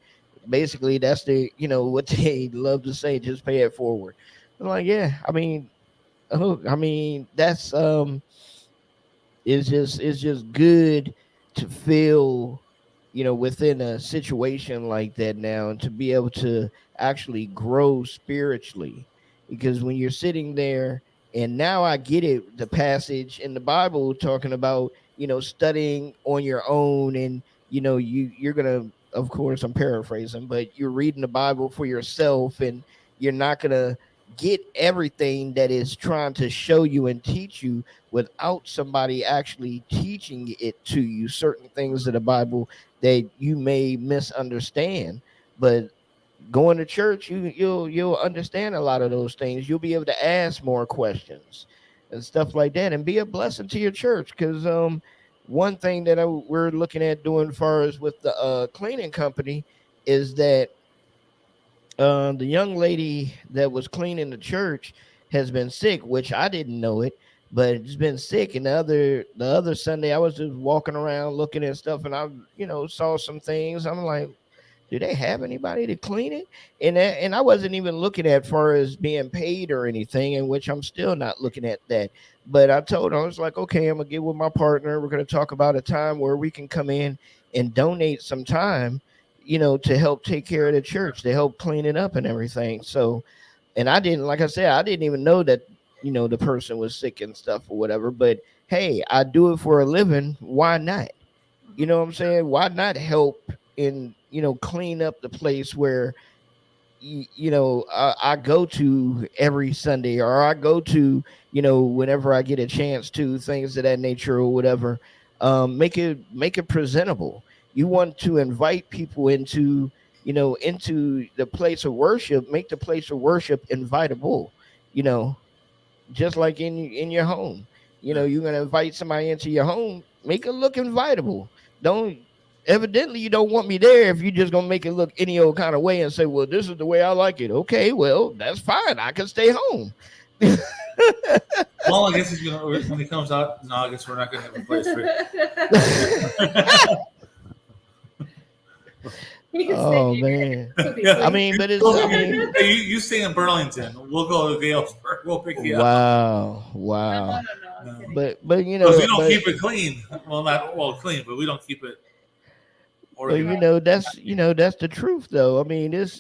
Basically that's what they love to say, just pay it forward. I'm like, yeah, I mean that's it's just good to feel within a situation like that now, and to be able to actually grow spiritually. Because when you're sitting there, and now I get it, the passage in the Bible talking about studying on your own, and you're gonna, of course I'm paraphrasing, but you're reading the Bible for yourself, and you're not gonna get everything that is trying to show you and teach you without somebody actually teaching it to you, certain things of the Bible that you may misunderstand. But going to church, you'll understand a lot of those things. You'll be able to ask more questions and stuff like that, and be a blessing to your church. Because one thing that we're looking at doing as far as with the cleaning company is that the young lady that was cleaning the church has been sick, which I didn't know it, but it's been sick. And the other Sunday, I was just walking around looking at stuff, and I, saw some things. I'm like, do they have anybody to clean it? And I wasn't even looking at far as being paid or anything, in which I'm still not looking at that. But I told him, I was like, okay, I'm gonna get with my partner. We're gonna talk about a time where we can come in and donate some time, to help take care of the church, to help clean it up and everything. So, and I didn't, like I said, I didn't even know that, the person was sick and stuff or whatever. But hey, I do it for a living. Why not? You know what I'm saying? Why not help in, clean up the place where, I go to every Sunday, or I go to, whenever I get a chance to, things of that nature or whatever. Make it presentable. You want to invite people into the place of worship. Make the place of worship invitable. You know, just like in your home. You're gonna invite somebody into your home. Make it look invitable. Don't Evidently you don't want me there if you're just gonna make it look any old kind of way and say, well, this is the way I like it. Okay, well, that's fine. I can stay home. Well, I guess he's gonna when he comes out. No, I guess we're not gonna have a place for it. He can Oh stay man. here. Yeah. I mean, but it's Hey, you stay in Burlington. We'll go to Galesburg. We'll pick you up. wow. No, I'm kidding. But Because we don't keep it clean. Well, not clean, but we don't keep it organized. that's the truth though. I mean, it's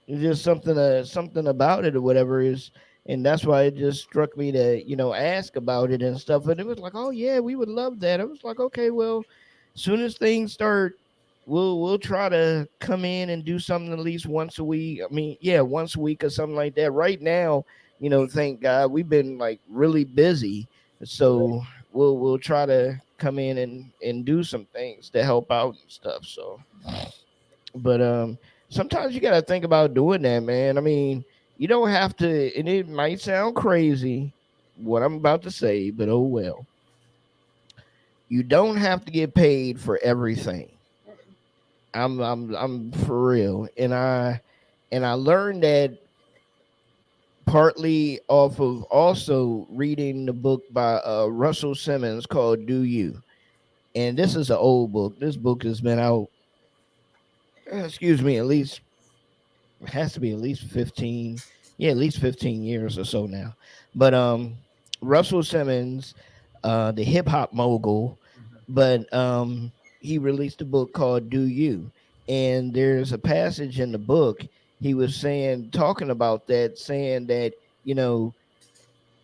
just something about it or whatever is, and that's why it just struck me to ask about it and stuff. And it was like, oh yeah, we would love that. I was like, okay, well, soon as things start, we'll try to come in and do something at least once a week. I mean, yeah, once a week or something like that. Right now, thank God we've been like really busy, so we'll try to come in and do some things to help out and stuff. So, but sometimes you got to think about doing that, man. I mean, you don't have to, and it might sound crazy what I'm about to say, but oh well. You don't have to get paid for everything. I'm for real, and I learned that partly off of also reading the book by Russell Simmons called "Do You," and this is an old book. This book has been out. Excuse me, at least it has to be at least 15, yeah, at least 15 years or so now. But Russell Simmons, the hip hop mogul, but he released a book called Do You. And there's a passage in the book he was talking about that, saying that,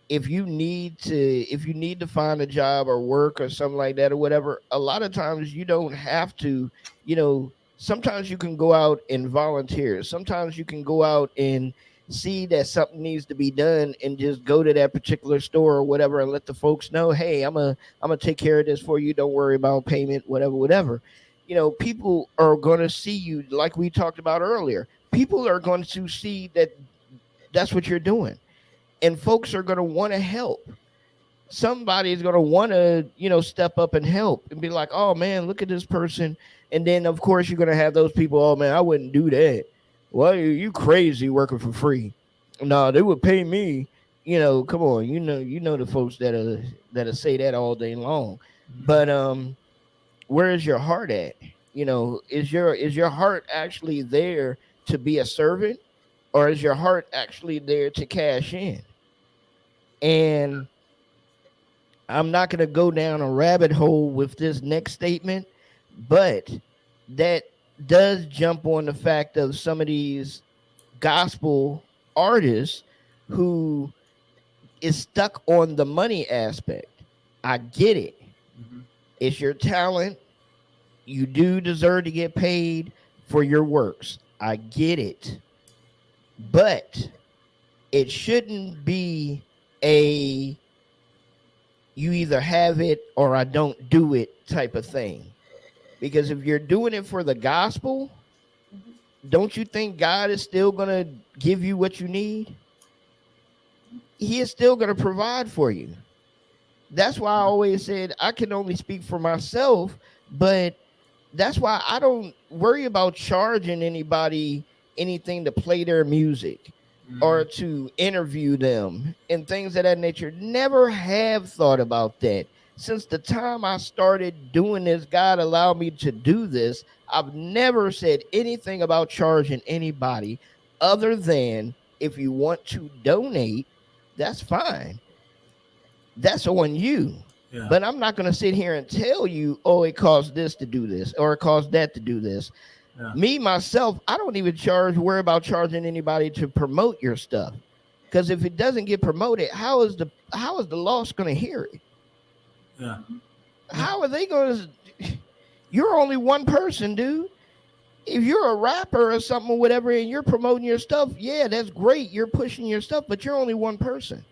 if you need to find a job or work or something like that or whatever, a lot of times you don't have to, sometimes you can go out and volunteer. Sometimes you can go out and see that something needs to be done and just go to that particular store or whatever and let the folks know, hey, I'm gonna take care of this for you. Don't worry about payment, whatever. People are gonna see you, like we talked about earlier. People are going to see that that's what you're doing, and folks are gonna want to help. Somebody is going to want to, step up and help and be like, oh man, look at this person. And then of course you're going to have those people, oh man, I wouldn't do that. Well, you crazy working for free. No, they would pay me. Come on, the folks that'll say that all day long. But where is your heart at? Is your heart actually there to be a servant, or is your heart actually there to cash in? And I'm not going to go down a rabbit hole with this next statement, but that does jump on the fact of some of these gospel artists who is stuck on the money aspect. I get it. Mm-hmm. It's your talent. You do deserve to get paid for your works. I get it. But it shouldn't be you either have it or I don't do it type of thing. Because if you're doing it for the gospel, don't you think God is still going to give you what you need? He is still going to provide for you. That's why I always said I can only speak for myself, but that's why I don't worry about charging anybody anything to play their music. Or to interview them and things of that nature. Never have thought about that. since the time I started doing this, God allowed me to do this. I've never said anything about charging anybody other than if you want to donate, that's fine. That's on you. Yeah. But I'm not going to sit here and tell you, oh, it costs this to do this or it costs that to do this. Yeah. Me, myself, I don't even worry about charging anybody to promote your stuff. Because if it doesn't get promoted, how is the lost going to hear it? Yeah. How are they going to? You're only one person, dude. If you're a rapper or something or whatever and you're promoting your stuff, yeah, that's great. You're pushing your stuff, but you're only one person.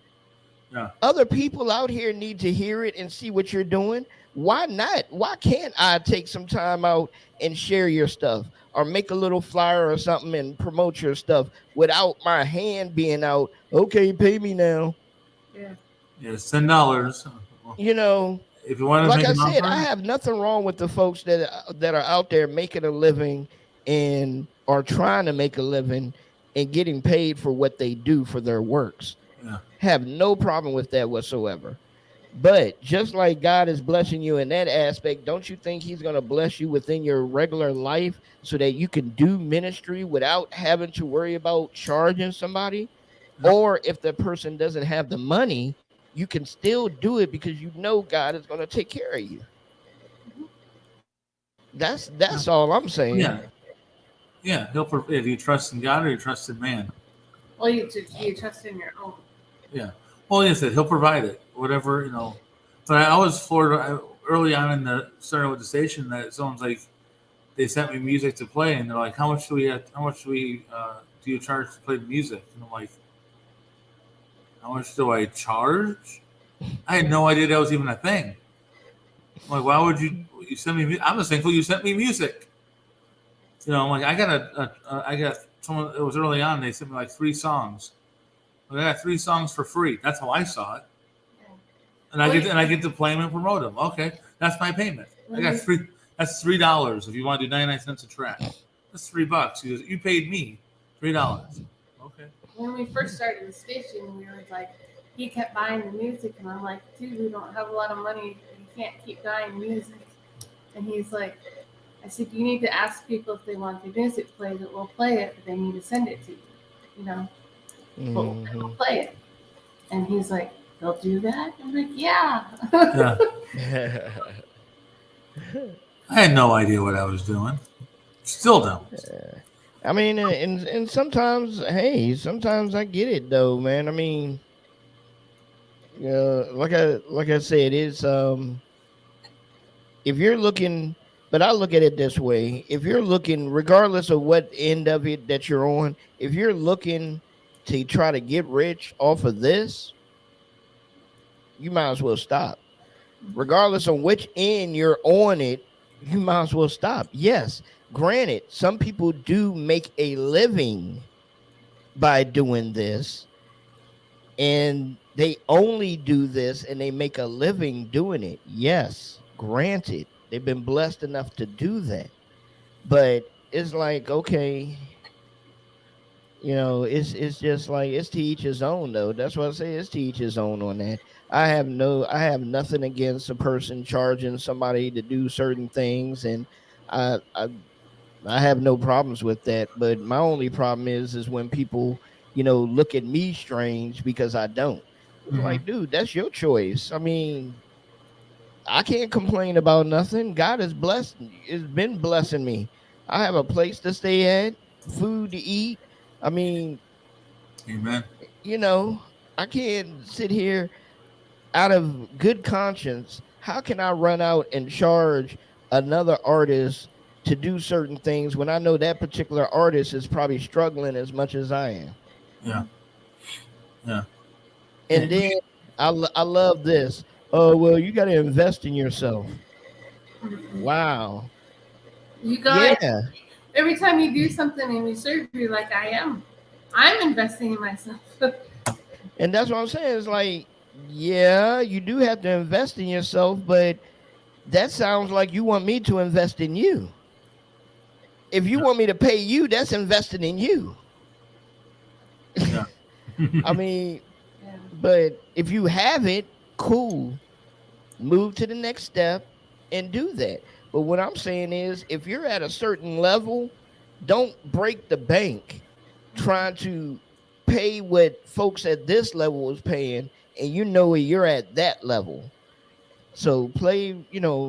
Yeah. Other people out here need to hear it and see what you're doing. Why not? Why can't I take some time out and share your stuff or make a little flyer or something and promote your stuff without my hand being out? Okay, pay me now. Yeah. Yeah, it's $10. You know, If you want to like make I an said, offer, I have nothing wrong with the folks that are out there making a living and are trying to make a living and getting paid for what they do for their works. Yeah. Have no problem with that whatsoever. But just like God is blessing you in that aspect, don't you think he's going to bless you within your regular life so that you can do ministry without having to worry about charging somebody? Yep. Or if the person doesn't have the money, you can still do it because you know God is going to take care of you. That's all I'm saying. yeah. Yeah. If you trust in God or you trust in man. Well, you trust in your own. Yeah. Well, yes, he'll provide it, whatever, you know. But I was floored early on in the starting with the station that someone's like, they sent me music to play, and they're like, how much do you charge to play the music? And I'm like, how much do I charge? I had no idea that was even a thing. I'm like, why would you send me? I'm just thankful you sent me music. You know, I'm like, I got someone. It was early on. They sent me like 3 songs. I got 3 songs for free. That's how I saw it. And I get to play them and promote them. Okay, that's my payment. I got 3. That's $3 if you want to do 99 cents a track. That's $3. He goes, you paid me $3. Okay. When we first started the station, we were like, he kept buying the music, and I'm like, dude, we don't have a lot of money. You can't keep buying music. And he's like, I said, you need to ask people if they want their music played. That we'll play it, but they need to send it to you. You know, we'll play it. And he's like, they'll do that? I'm like, yeah. Yeah. I had no idea what I was doing. Still don't. I mean, and sometimes, hey, sometimes I get it though, man. I mean, you know, like I said, it's if you're looking, but I look at it this way: if you're looking, regardless of what end of it that you're on, if you're looking to try to get rich off of this, you might as well stop. Regardless of which end you're on it, you might as well stop. Yes, granted, some people do make a living by doing this, and they only do this and they make a living doing it. Yes, granted, they've been blessed enough to do that. But it's like, okay, you know, it's just like, it's to each his own though. That's what I say, it's to each his own on that. I have nothing against a person charging somebody to do certain things, and I have no problems with that. But my only problem is when people, you know, look at me strange because I don't. It's like, dude, that's your choice. I mean, I can't complain about nothing. God has been blessing me. I have a place to stay at, food to eat. I mean, amen. You know, I can't sit here out of good conscience. How can I run out and charge another artist to do certain things when I know that particular artist is probably struggling as much as I am? Yeah. Yeah. And then I love this. Oh, well, you got to invest in yourself. Wow. You guys, yeah. Every time you do something in your surgery, like I'm investing in myself. And that's what I'm saying. It's like, yeah, you do have to invest in yourself, but that sounds like you want me to invest in you. If you want me to pay you, that's investing in you. Yeah. I mean, but if you have it, cool. move to the next step and do that. But what I'm saying is, if you're at a certain level, don't break the bank trying to pay what folks at this level is paying, and you know where you're at that level. So play,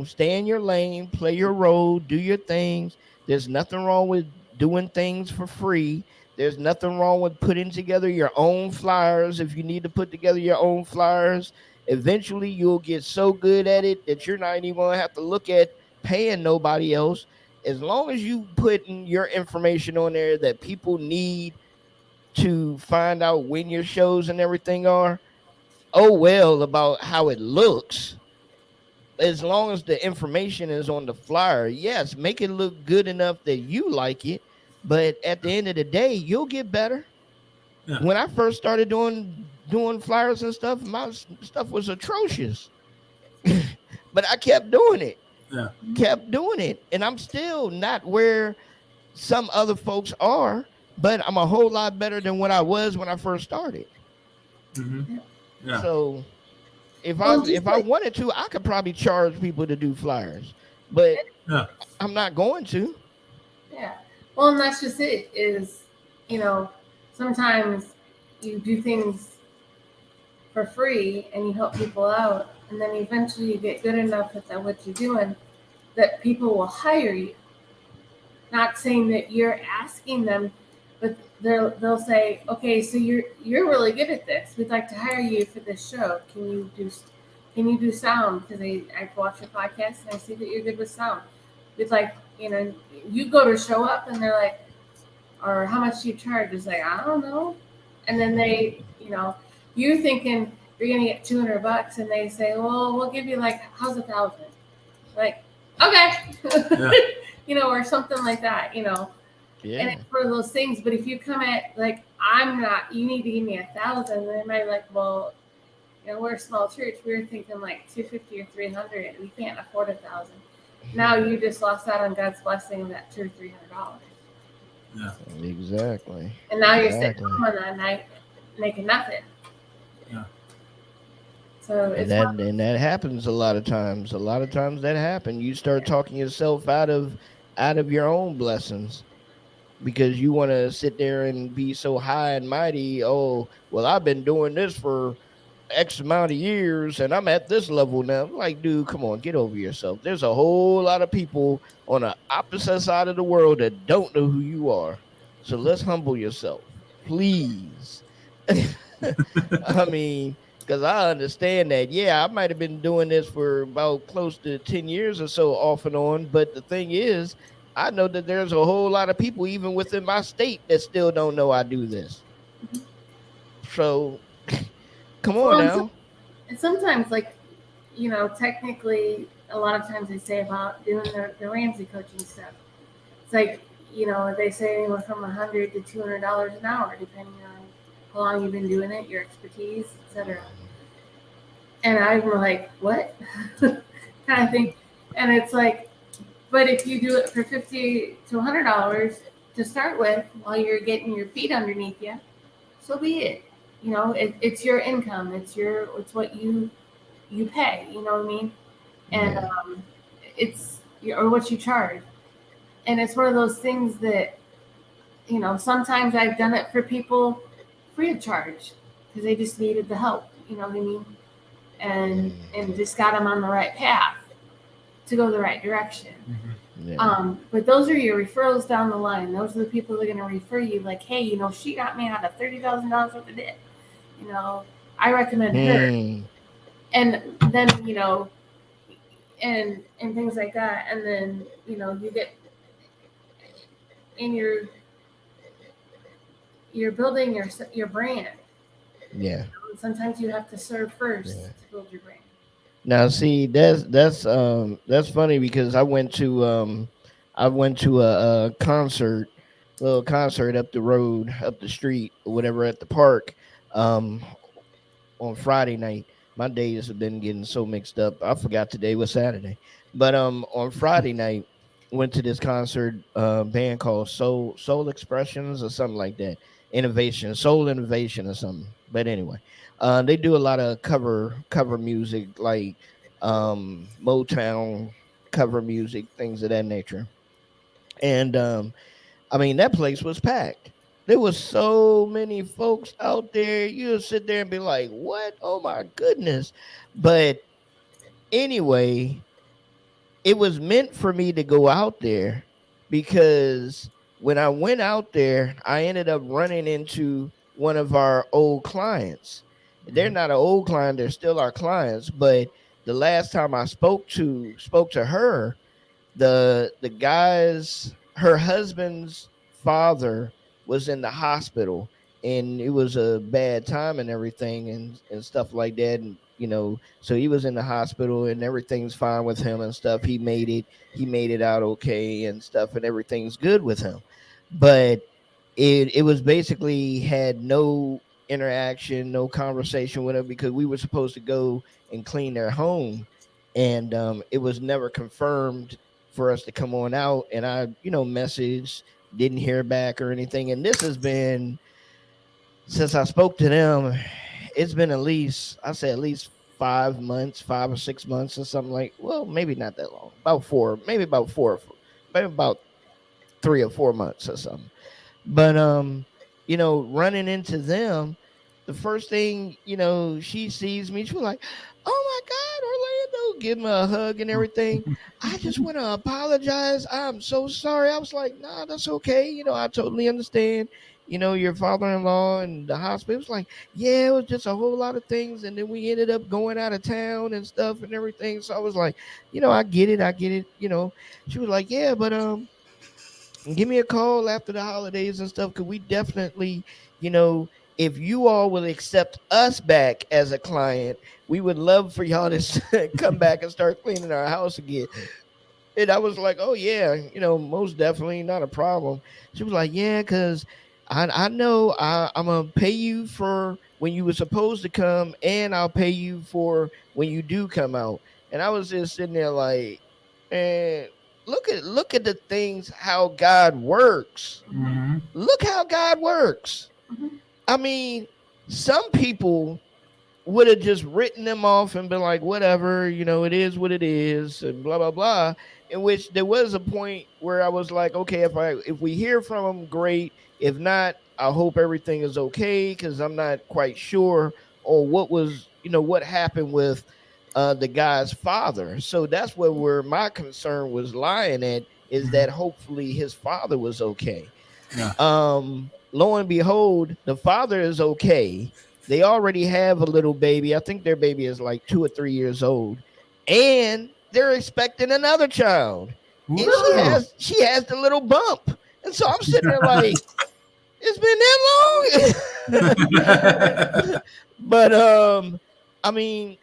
stay in your lane, play your role, do your things. There's nothing wrong with doing things for free. There's nothing wrong with putting together your own flyers if you need to put together your own flyers. Eventually, you'll get so good at it that you're not even going to have to look at paying nobody else. As long as you putting your information on there that people need to find out when your shows and everything are, oh well about how it looks, as long as the information is on the flyer, yes, make it look good enough that you like it. But at the end of the day, you'll get better. Yeah. When I first started doing flyers and stuff, my stuff was atrocious. But I kept doing it. Yeah. Kept doing it. And I'm still not where some other folks are, but I'm a whole lot better than what I was when I first started. Mm-hmm. Yeah. So if Well, I wanted to, I could probably charge people to do flyers, but Yeah. I'm not going to. Yeah. Well, and that's just it. Is sometimes you do things for free and you help people out, and then eventually you get good enough at what you're doing that people will hire you. Not saying that you're asking them, but they'll say, okay, so you're really good at this. We'd like to hire you for this show. Can you do sound? Because I watch your podcast and I see that you're good with sound. It's like, you go to show up and they're like, or how much do you charge? It's like, I don't know. And then they, you're thinking you're gonna get $200, and they say, well, we'll give you how's 1,000? Like, okay. Yeah. Or something like that, Yeah. and it's for those things. But if you come at I'm not, you need to give me 1,000, they might be like, well, we're a small church. We were thinking $250 or $300. We can't afford 1,000. Now you just lost out on God's blessing of that $200 or $300. Yeah. Exactly. And now you're sitting home on that night making nothing. Yeah. So it's And that happens a lot of times. A lot of times that happens. You start talking yourself out of your own blessings because you want to sit there and be so high and mighty. Oh, well, I've been doing this for X amount of years and I'm at this level now. Like, dude, come on, get over yourself. There's a whole lot of people on the opposite side of the world that don't know who you are. So let's humble yourself, please. I mean, because I understand that, yeah, I might have been doing this for about close to 10 years or so off and on. But the thing is, I know that there's a whole lot of people, even within my state, that still don't know I do this. So come on now. And sometimes, technically, a lot of times they say about doing the Ramsey coaching stuff. It's they say anywhere from $100 to $200 an hour, depending on how long you've been doing it, your expertise, etc. And I'm like, what? kind of thing. And it's like, but if you do it for $50 to $100 to start with, while you're getting your feet underneath you, so be it. It's your income. It's what you pay. You know what I mean? And it's or what you charge. And it's one of those things that, sometimes I've done it for people free of charge because they just needed the help. You know what I mean? And just got them on the right path to go the right direction. Mm-hmm. Yeah. But those are your referrals down the line. Those are the people that are going to refer you. Like, hey, she got me out of $30,000 worth of debt. I recommend her. And then, and things like that. And then, you get in you're building your brand. Yeah. Sometimes you have to serve first to build your brand. Now, see, that's funny because I went to a little concert up the road, up the street, or whatever, at the park, on Friday night. My days have been getting so mixed up. I forgot today was Saturday, but on Friday night, went to this concert band called Soul Expressions or something like that. Soul Innovation or something. But anyway, they do a lot of cover music, like Motown cover music, things of that nature. And I mean, that place was packed. There was so many folks out there. You would sit there and be like, "What? Oh my goodness!" But anyway, it was meant for me to go out there because when I went out there, I ended up running into one of our old clients. They're not an old client; they're still our clients. But the last time I spoke to her, the guy's her husband's father was in the hospital, and it was a bad time and everything and stuff like that. And so he was in the hospital and everything's fine with him and stuff. He made it out okay and stuff, and everything's good with him. But it was basically had no interaction, no conversation with him, because we were supposed to go and clean their home, and it was never confirmed for us to come on out. And I messaged, didn't hear back or anything. And this has been, since I spoke to them, it's been at least 5 months, 5 or 6 months or something, like, well, maybe not that long, maybe about 3 or 4 months or something. But running into them, the first thing, she sees me, she was like, "Oh my God, Orlando," give me a hug and everything. "I just want to apologize. I'm so sorry." I was like, "Nah, that's okay. I totally understand. Your father-in-law and the hospital." It was like, "Yeah, it was just a whole lot of things. And then we ended up going out of town and stuff and everything." So I was like, "I get it. She was like, "Yeah, but give me a call after the holidays and stuff, because we definitely, if you all will accept us back as a client, we would love for y'all to come back and start cleaning our house again." And I was like, "Oh yeah, most definitely, not a problem." She was like, "Yeah, because I know I'm gonna pay you for when you were supposed to come, and I'll pay you for when you do come out." And I was just sitting there like, man, look at the things, how God works. Mm-hmm. Look how God works. Mhm. I mean, some people would have just written them off and been like, "Whatever, it is what it is," and blah blah blah. In which there was a point where I was like, "Okay, if we hear from them, great. If not, I hope everything is okay, because I'm not quite sure or what happened with the guy's father." So that's where my concern was lying at, is that hopefully his father was okay. Yeah. Lo and behold, the father is okay. They already have a little baby. I think their baby is like 2 or 3 years old, and they're expecting another child. And she has the little bump, and so I'm sitting there like, it's been that long. But I mean,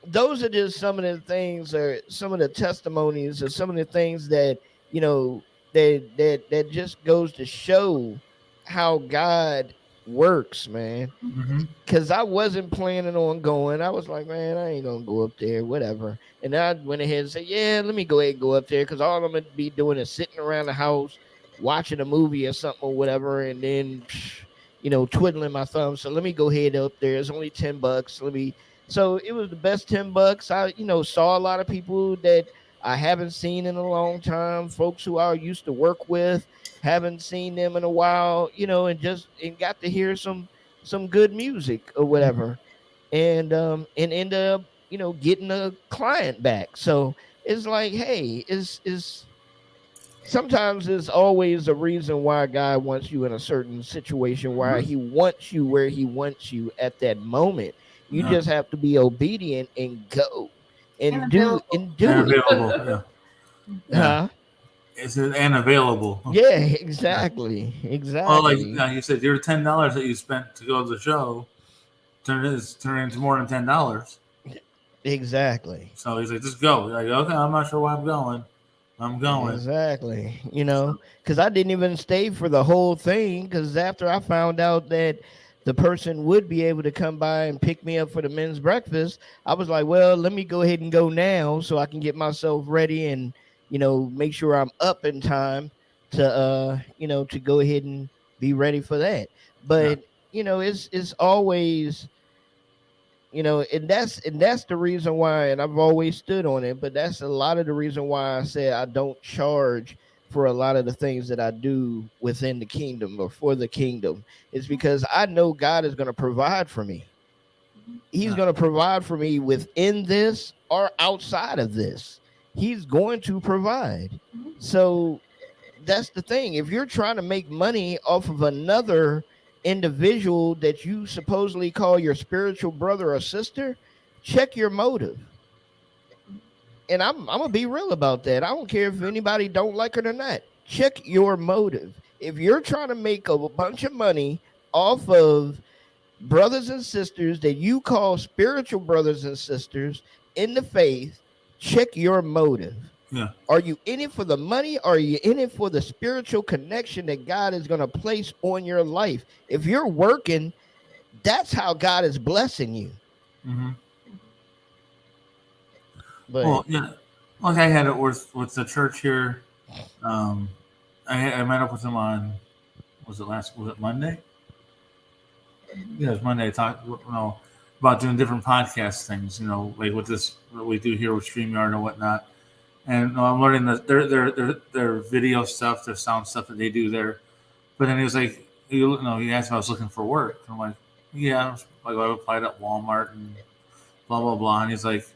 those are just some of the things, or some of the testimonies, or some of the things that that just goes to show how God works, man. Mm-hmm. Because I wasn't planning on going. I was like, man, I ain't gonna go up there, whatever. And I went ahead and said, yeah, let me go ahead and go up there, because all I'm gonna be doing is sitting around the house watching a movie or something or whatever, and then twiddling my thumbs. So let me go ahead up there. It's only $10. So it was the best $10. I saw a lot of people that I haven't seen in a long time, folks who I used to work with, haven't seen them in a while, and got to hear some good music or whatever, and end up getting a client back. So it's like, hey, is sometimes there's always a reason why God wants you in a certain situation, why he wants you where he wants you at that moment. You just have to be obedient and go and do And it. available. Yeah. Huh? Is it and available? Yeah, exactly. Well, like you said, your $10 that you spent to go to the show turned into more than $10. Exactly. So he's like, just go. You're like, okay, I'm not sure why I'm going. I'm going. Exactly. Because I didn't even stay for the whole thing, because after I found out that the person would be able to come by and pick me up for the men's breakfast, I was like, well, let me go ahead and go now so I can get myself ready and, make sure I'm up in time to, to go ahead and be ready for that. But, it's always, You know, and that's the reason why, and I've always stood on it, but that's a lot of the reason why I said I don't charge for a lot of the things that I do within the kingdom or for the kingdom, is because I know God is going to provide for me. He's Yeah. going to provide for me within this or outside of this. He's going to provide. So that's the thing. If you're trying to make money off of another individual that you supposedly call your spiritual brother or sister, check your motive. And I'm gonna be real about that. I don't care if anybody don't like it or not. Check your motive. If you're trying to make a bunch of money off of brothers and sisters that you call spiritual brothers and sisters in the faith, check your motive. Yeah. Are you in it for the money? Or are you in it for the spiritual connection that God is going to place on your life? If you're working, that's how God is blessing you. Mm-hmm. But Well, yeah, like I had it with the church here. I met up with them on, was it Monday? Yeah, it was Monday. I talked, about doing different podcast things, like with this, what we do here with StreamYard and whatnot. And I'm learning their video stuff, their sound stuff that they do there. But then he was like, he asked if I was looking for work. I'm like, yeah, like I applied at Walmart and blah blah blah. And he's like,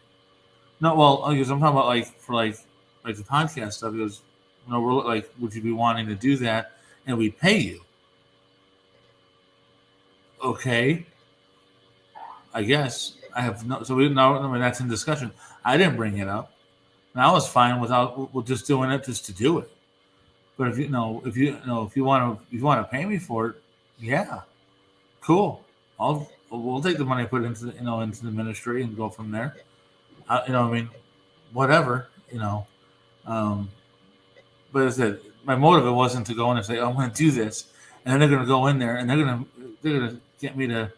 no, well, I'm talking about for the podcast stuff. He goes, we're like, would you be wanting to do that? And we pay you. Okay, I guess I have no. So that's in discussion. I didn't bring it up. And I was fine with just doing it just to do it. But if you want to pay me for it, yeah, cool. We'll take the money I put into the ministry and go from there. Whatever. But as I said, my motive wasn't to go in and say, I'm going to do this, and then they're going to go in there and they're going to get me to,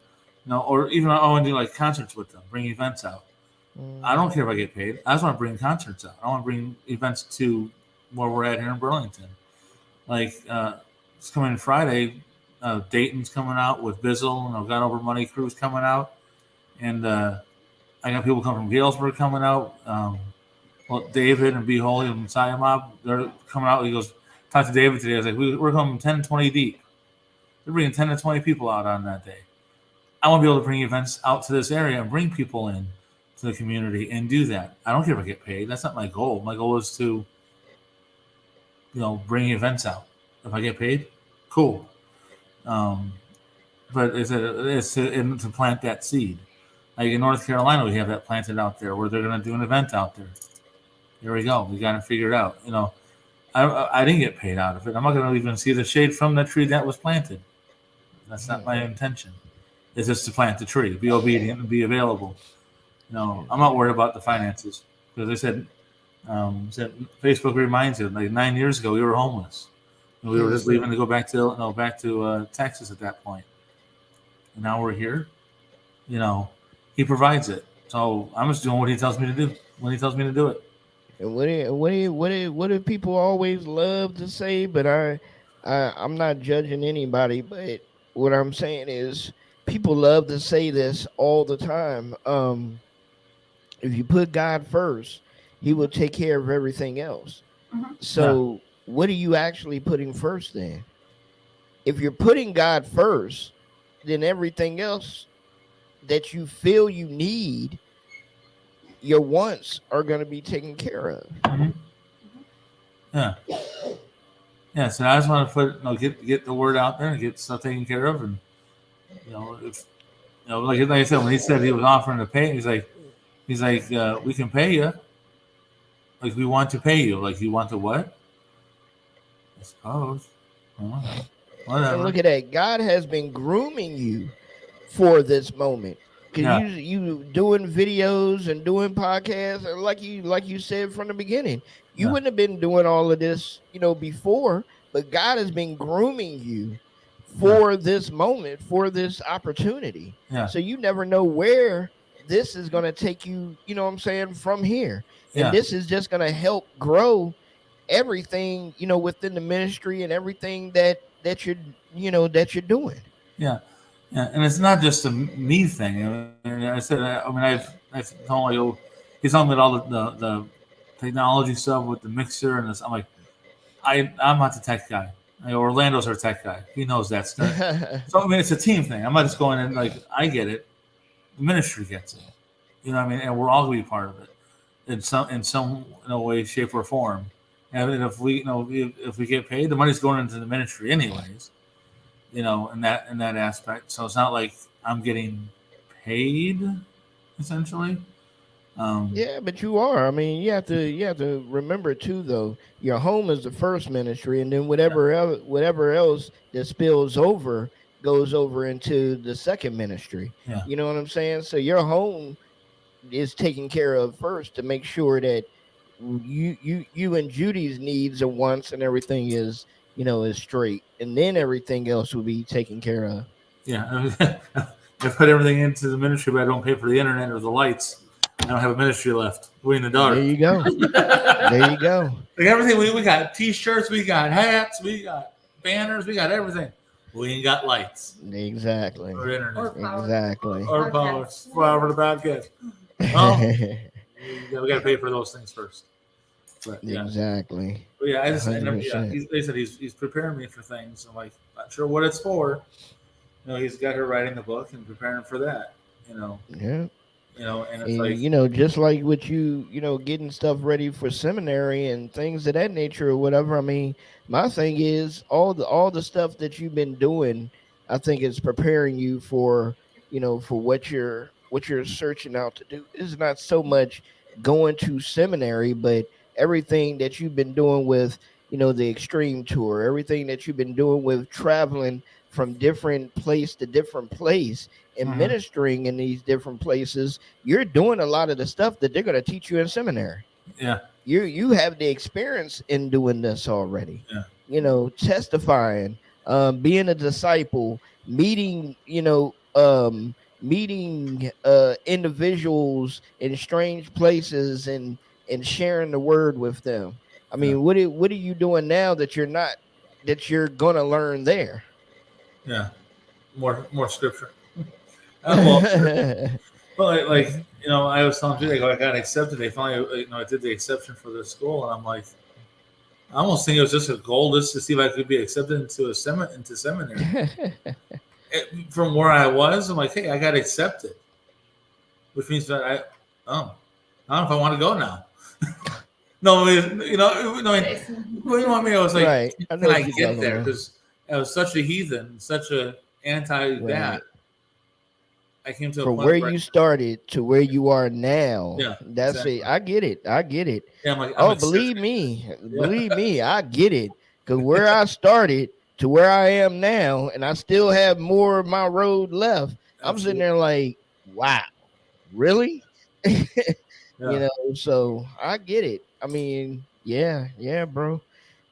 or even I want to do like concerts with them, bring events out. I don't care if I get paid. I just want to bring concerts out. I want to bring events to where we're at here in Burlington. Like it's coming Friday. Dayton's coming out with Bizzle, and God Over Money Crew's coming out, and I got people coming from Galesburg coming out. David and Be Holy and Messiah Mob, they're coming out. He goes, talked to David today. I was like, we're coming 10 and 20 deep. They're bringing 10 to 20 people out on that day. I want to be able to bring events out to this area and bring people in to the community and do that. I don't care if I get paid. That's not my goal. My goal is to, bring events out. If I get paid, cool. But it's to plant that seed. Like in North Carolina, we have that planted out there where they're going to do an event out there. Here we go. We got to figure it out. I didn't get paid out of it. I'm not going to even see the shade from the tree that was planted. That's not my intention. It's just to plant the tree, be obedient, and be available. I'm not worried about the finances because I said Facebook reminds you, like 9 years ago, we were homeless. And we were just leaving to go back to Texas at that point. And now we're here. He provides it. So I'm just doing what he tells me to do when he tells me to do it. And what do people always love to say? But I'm not judging anybody. But what I'm saying is, people love to say this all the time. If you put God first, He will take care of everything else. Mm-hmm. So, what are you actually putting first then? If you're putting God first, then everything else that you feel you need, your wants are going to be taken care of. Mm-hmm. Yeah. So I just want to get the word out there and get stuff taken care of, and like I said, when he said he was offering to pay, he's like, we can pay you. Like, we want to pay you. Like, you want to what? I suppose. Whatever. And look at that. God has been grooming you for this moment. Because you doing videos and doing podcasts, and like you said from the beginning, you wouldn't have been doing all of this, before, but God has been grooming you for this moment, for this opportunity. Yeah. So you never know where this is going to take you, from here. And this is just going to help grow everything, within the ministry and everything that you're doing. Yeah. Yeah, and it's not just a me thing. I said, I've told him, he's talking about all the technology stuff with the mixer and this. I'm like, I'm not the tech guy. Orlando's our tech guy. He knows that stuff. So I mean, it's a team thing. I'm not just going in like I get it. The ministry gets it. You know what I mean? And we're all going to be part of it in some way, shape, or form. And if we if we get paid, the money's going into the ministry anyways. In that aspect. So it's not like I'm getting paid essentially. Yeah, but you are. I mean, you have to remember too, though. Your home is the first ministry, and then whatever else that spills over goes over into the second ministry. Yeah. You know what I'm saying? So your home is taken care of first to make sure that you and Judy's needs and wants and everything is straight, and then everything else will be taken care of. Yeah, I put everything into the ministry, but I don't pay for the internet or the lights. I don't have a ministry left. We're in the dark. There you go. There you go. Like everything, we got T-shirts, we got hats, we got banners, we got everything. We ain't got lights. Exactly. Or internet. Or power. Exactly. Or power. For the podcast. Oh, we got to pay for those things first. But, yeah. Exactly. But yeah, I said 100%. he's preparing me for things. I'm like, not sure what it's for. He's got her writing the book and preparing for that. Yeah. And it's like, just like with you, getting stuff ready for seminary and things of that nature or whatever. I mean, my thing is all the stuff that you've been doing, I think is preparing you for, for what you're searching out to do. It's not so much going to seminary, but everything that you've been doing with, the Extreme Tour, everything that you've been doing with traveling from different place to different place and ministering in these different places, you're doing a lot of the stuff that they're going to teach you in seminary. Yeah. You have the experience in doing this already. Yeah. Testifying, being a disciple, meeting, meeting individuals in strange places and sharing the word with them. I mean, what are you doing now that you're gonna learn there? Yeah, more scripture. Well, I was telling you, I got accepted. They finally, I did the exception for the school, and I'm like, I almost think it was just a goal just to see if I could be accepted into seminary. From where I was, I'm like, hey, I got accepted, which means that I don't know if I want to go now. No, I was like, right. Can I get there? Because I was such a heathen, such a anti that. I came to a from point where you started to where you are now. Yeah, that's exactly. it. I get it. Yeah, I'm like, believe me, I get it. Because where I started to where I am now, and I still have more of my road left. Absolutely. I'm sitting there like, wow, really? So I get it. I mean, yeah, bro.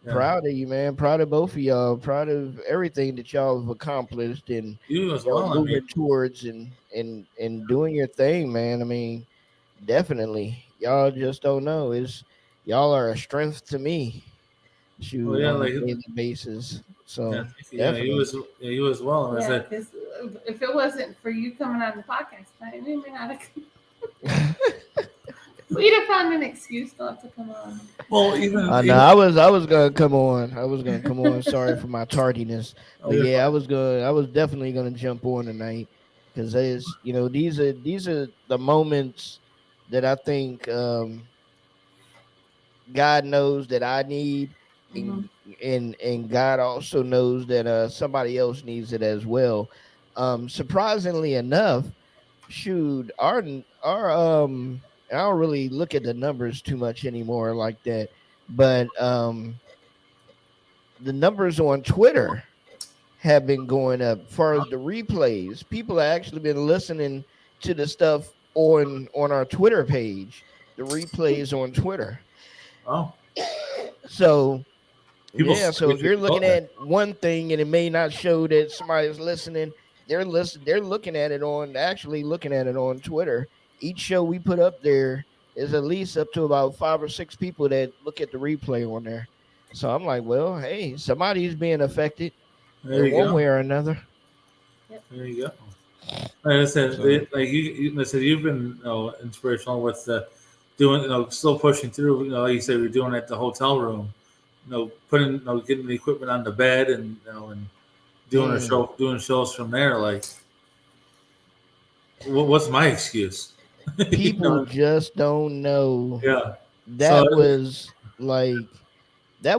Yeah. Proud of you, man. Proud of both of y'all. Proud of everything that y'all have accomplished and you as well, moving towards and doing your thing, man. I mean, definitely. Y'all just don't know. Y'all are a strength to me. On a daily basis. So you as well. Yeah, because if it wasn't for you coming on the podcast, we may not have. We'd have found an excuse not to come on. Well, I was gonna come on. Sorry for my tardiness. But yeah, I was definitely gonna jump on tonight because these are the moments that I think God knows that I need, and God also knows that somebody else needs it as well. Surprisingly enough, shoot, our I don't really look at the numbers too much anymore like that, but the numbers on Twitter have been going up. As far as the replays, people have actually been listening to the stuff on our Twitter page, the replays on Twitter. Oh, so so if you're looking at one thing and it may not show that somebody's listening, they're looking at it on Twitter. Each show we put up there is at least up to about 5 or 6 people that look at the replay on there. So I'm like, well, hey, somebody's being affected in one way or another. There you go. Like I said, So- like I said, you've been inspirational with doing, still pushing through. Like you said, we're doing it at the hotel room. Putting, getting the equipment on the bed, and and doing a show, doing shows from there. Like, what's my excuse? People just don't know. Yeah. That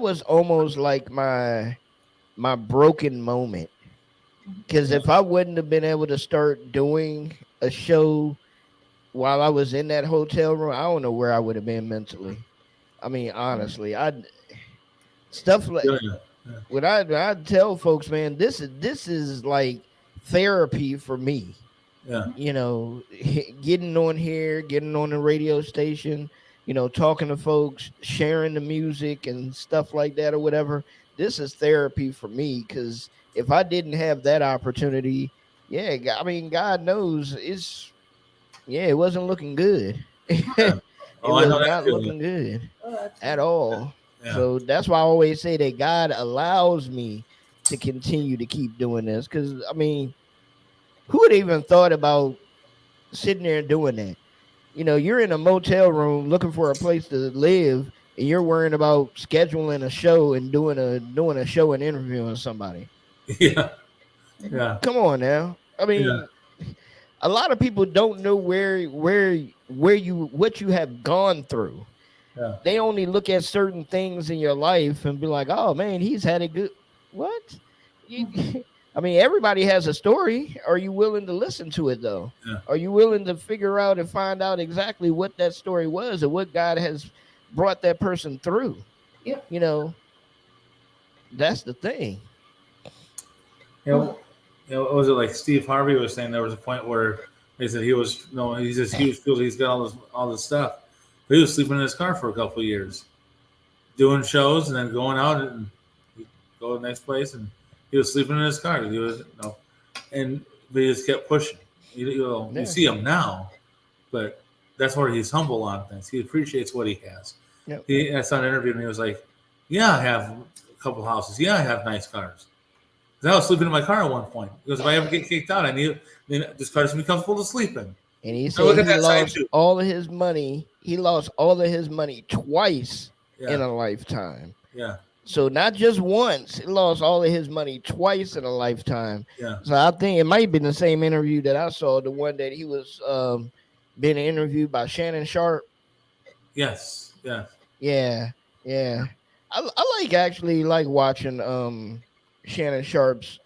was almost like my broken moment. Because if I wouldn't have been able to start doing a show while I was in that hotel room, I don't know where I would have been mentally. I mean, honestly, stuff like what I tell folks, man, this is like therapy for me. Yeah. Getting on here, getting on the radio station, talking to folks, sharing the music and stuff like that or whatever. This is therapy for me, because if I didn't have that opportunity, I mean, God knows it wasn't looking good. It was not looking good at all. Yeah. So that's why I always say that God allows me to continue to keep doing this. Because, I mean, who would even thought about sitting there and doing that? You're in a motel room looking for a place to live, and you're worrying about scheduling a show and doing a show and interviewing somebody. Yeah. Yeah. Come on now. I mean, a lot of people don't know what you have gone through. Yeah. They only look at certain things in your life and be like, "Oh man, he's had a good what?" I mean, everybody has a story. Are you willing to listen to it though? Yeah. Are you willing to figure out and find out exactly what that story was and what God has brought that person through? Yep. That's the thing. What was it like Steve Harvey was saying? There was a point where they said he feels he's got all this stuff. But he was sleeping in his car for a couple of years, doing shows and then going out and go to the next place, and he was sleeping in his car. He was but he just kept pushing. You see him now, but that's where he's humble on things. He appreciates what he has. Yep. I saw an interview and he was like, "Yeah, I have a couple houses. Yeah, I have nice cars." I was sleeping in my car at one point. Because if I ever get kicked out, I need this car to be comfortable to sleep in. And he said he lost all of his money. He lost all of his money twice in a lifetime. Yeah. So not just once, he lost all of his money twice in a lifetime. Yeah. So I think it might have been the same interview that I saw, the one that he was being interviewed by Shannon Sharp. Yes. Yeah. Yeah. Yeah. I actually like watching Shannon Sharp's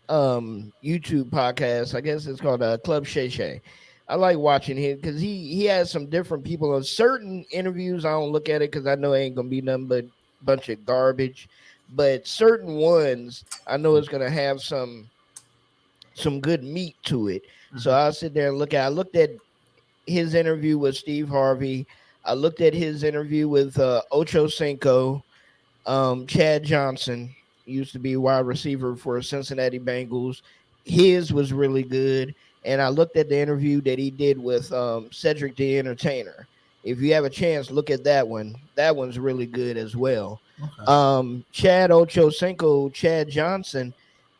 YouTube podcast. I guess it's called Club Shay Shay. I like watching him because he has some different people on certain interviews. I don't look at it because I know it ain't gonna be nothing but a bunch of garbage. But certain ones, I know it's gonna have some good meat to it. Mm-hmm. So I'll sit there and look at. I looked at his interview with Steve Harvey. I looked at his interview with Ocho Cinco. Chad Johnson used to be wide receiver for Cincinnati Bengals. His was really good. And I looked at the interview that he did with Cedric the Entertainer. If you have a chance, look at that one. That one's really good as well. Okay. Chad Ochocinco, Chad Johnson,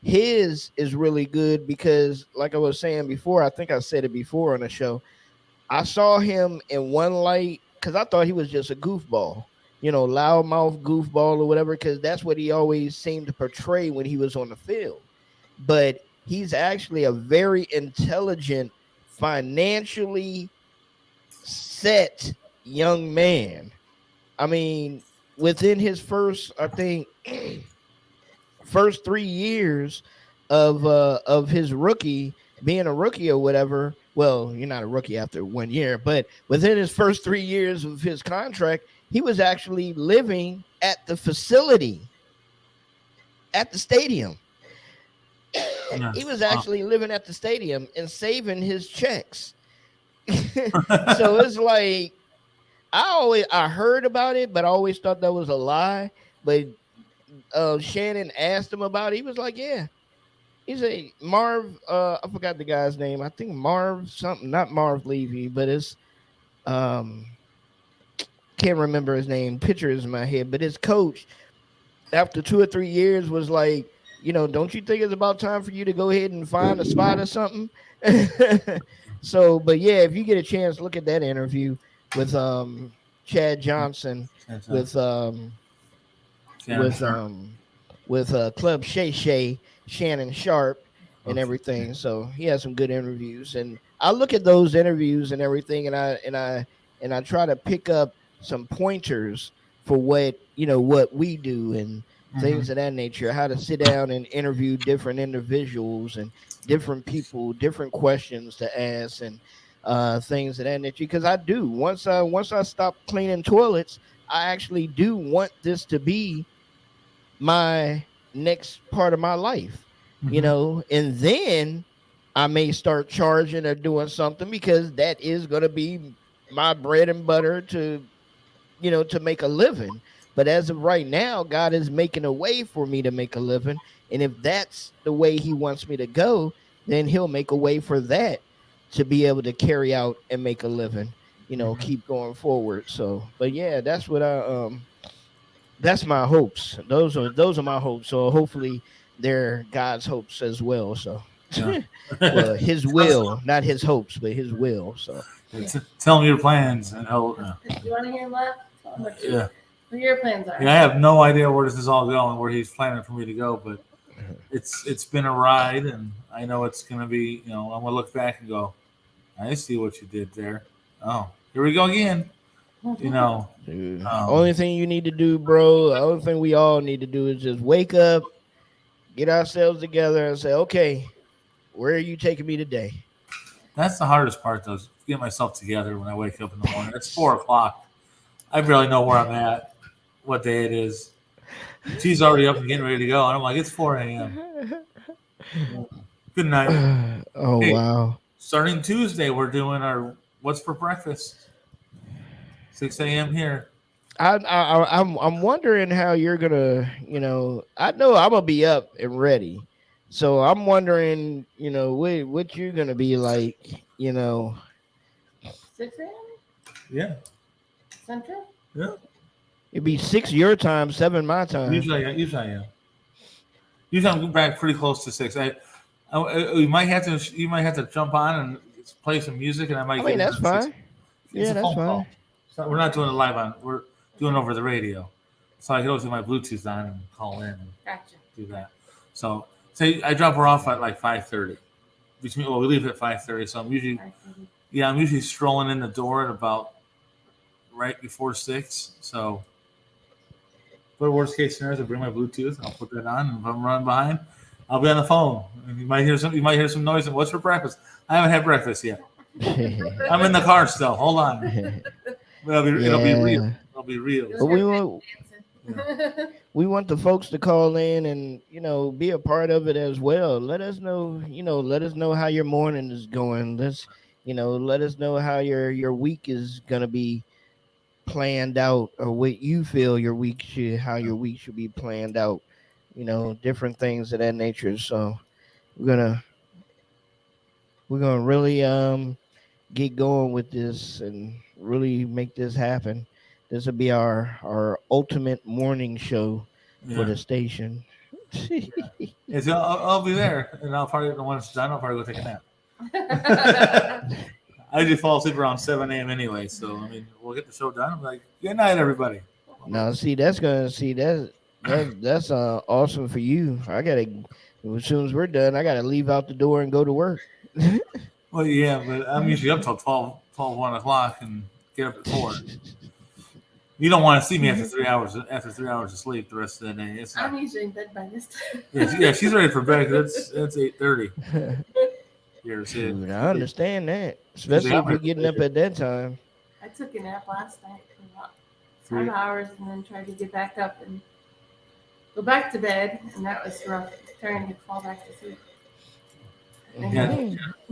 his is really good because, like I was saying before, I think I said it before on the show, I saw him in one light because I thought he was just a goofball. Loudmouth goofball or whatever, because that's what he always seemed to portray when he was on the field. But he's actually a very intelligent, financially set young man. I mean, within his first 3 years of his being a rookie or whatever. Well, you're not a rookie after 1 year, but within his first 3 years of his contract, he was actually living at the facility, at the stadium. He was actually living at the stadium and saving his checks. So it's like, I heard about it, but I always thought that was a lie. But Shannon asked him about it. He was like, yeah. He's a Marv, I forgot the guy's name. I think Marv something, not Marv Levy, but it's can't remember his name. Picture is in my head, but his coach, after 2 or 3 years, was like, don't you think it's about time for you to go ahead and find a spot or something? So, but yeah, if you get a chance, look at that interview with Chad Johnson, That's, with Shannon with Sharp. Club Shay Shay, Shannon Sharp, and Okay. everything. So he has some good interviews, and I look at those interviews and everything, and I try to pick up some pointers for what we do and things of that nature. How to sit down and interview different individuals and different people, different questions to ask, and things of that nature. Because I do once I stop cleaning toilets, I actually do want this to be my next part of my life, and then I may start charging or doing something because that is going to be my bread and butter to make a living. But as of right now, God is making a way for me to make a living. And if that's the way he wants me to go, then he'll make a way for that to be able to carry out and make a living, keep going forward. So, but yeah, that's what that's my hopes. Those are my hopes. So hopefully they're God's hopes as well. So Yeah. well, his will, not his hopes, but his will. So Tell him your plans and he'll. You want to hear him laugh? Tell him what Yeah. your plans are. Yeah, I have no idea where this is all going, where he's planning for me to go, but it's been a ride, and I know it's gonna be. I'm gonna look back and go, I see what you did there. Oh, here we go again. dude, only thing you need to do, bro, the only thing we all need to do is just wake up, get ourselves together, and say, okay, where are you taking me today? That's the hardest part, though, is get myself together when I wake up in the morning. It's 4:00. I barely know where I'm at, what day it is. She's already up and getting ready to go, and I'm like, it's 4 a.m. Good night. Oh, Hey. wow. Starting Tuesday, we're doing our What's for Breakfast. 6 a.m. here. I'm wondering how you're gonna, I know I'm gonna be up and ready, so I'm wondering, what you're gonna be like, 6 a.m. Yeah. Central? Yeah. it'd be 6 your time, 7 my time. Usually I am. Usually I'm back pretty close to 6. You might have to jump on and play some music, and I might. I mean, that's fine. It's Yeah, a that's phone call. fine. So we're not doing it live on. We're doing it over the radio, so I can always do my Bluetooth on and call in and Gotcha. do that. So say I drop her off at like 5:30. We leave at 5:30. So I'm usually strolling in the door at about right before 6. So, but worst case scenario is I bring my Bluetooth and I'll put that on, and if I'm running behind, I'll be on the phone. And you might hear some noise. And what's for breakfast? I haven't had breakfast yet. I'm in the car still. Hold on. It'll be real. It'll be real. But we want the folks to call in and be a part of it as well. Let us know, how your morning is going. Let us know how your week is gonna be planned out, or what you feel how your week should be planned out. Different things of that nature. So we're gonna really get going with this and really make this happen. This will be our ultimate morning show for the station. Yes, I'll be there, and when it's done, I'll probably go take a nap. I usually fall asleep around 7 a.m. anyway, so I mean, we'll get the show done. I'm like, good night, everybody. Now, that's awesome for you. As soon as we're done, I gotta leave out the door and go to work. Well, yeah, but I'm usually up till 1 o'clock and get up at 4. You don't want to see me after 3 hours. After 3 hours of sleep, the rest of the day. I'm usually in bed by this time. Yeah, she's ready for bed. That's 8:30. Dude, I understand that, especially if you're getting up at that time. I took a nap last night for about 5 hours, and then tried to get back up and go back to bed, and that was rough. Trying to fall back to sleep.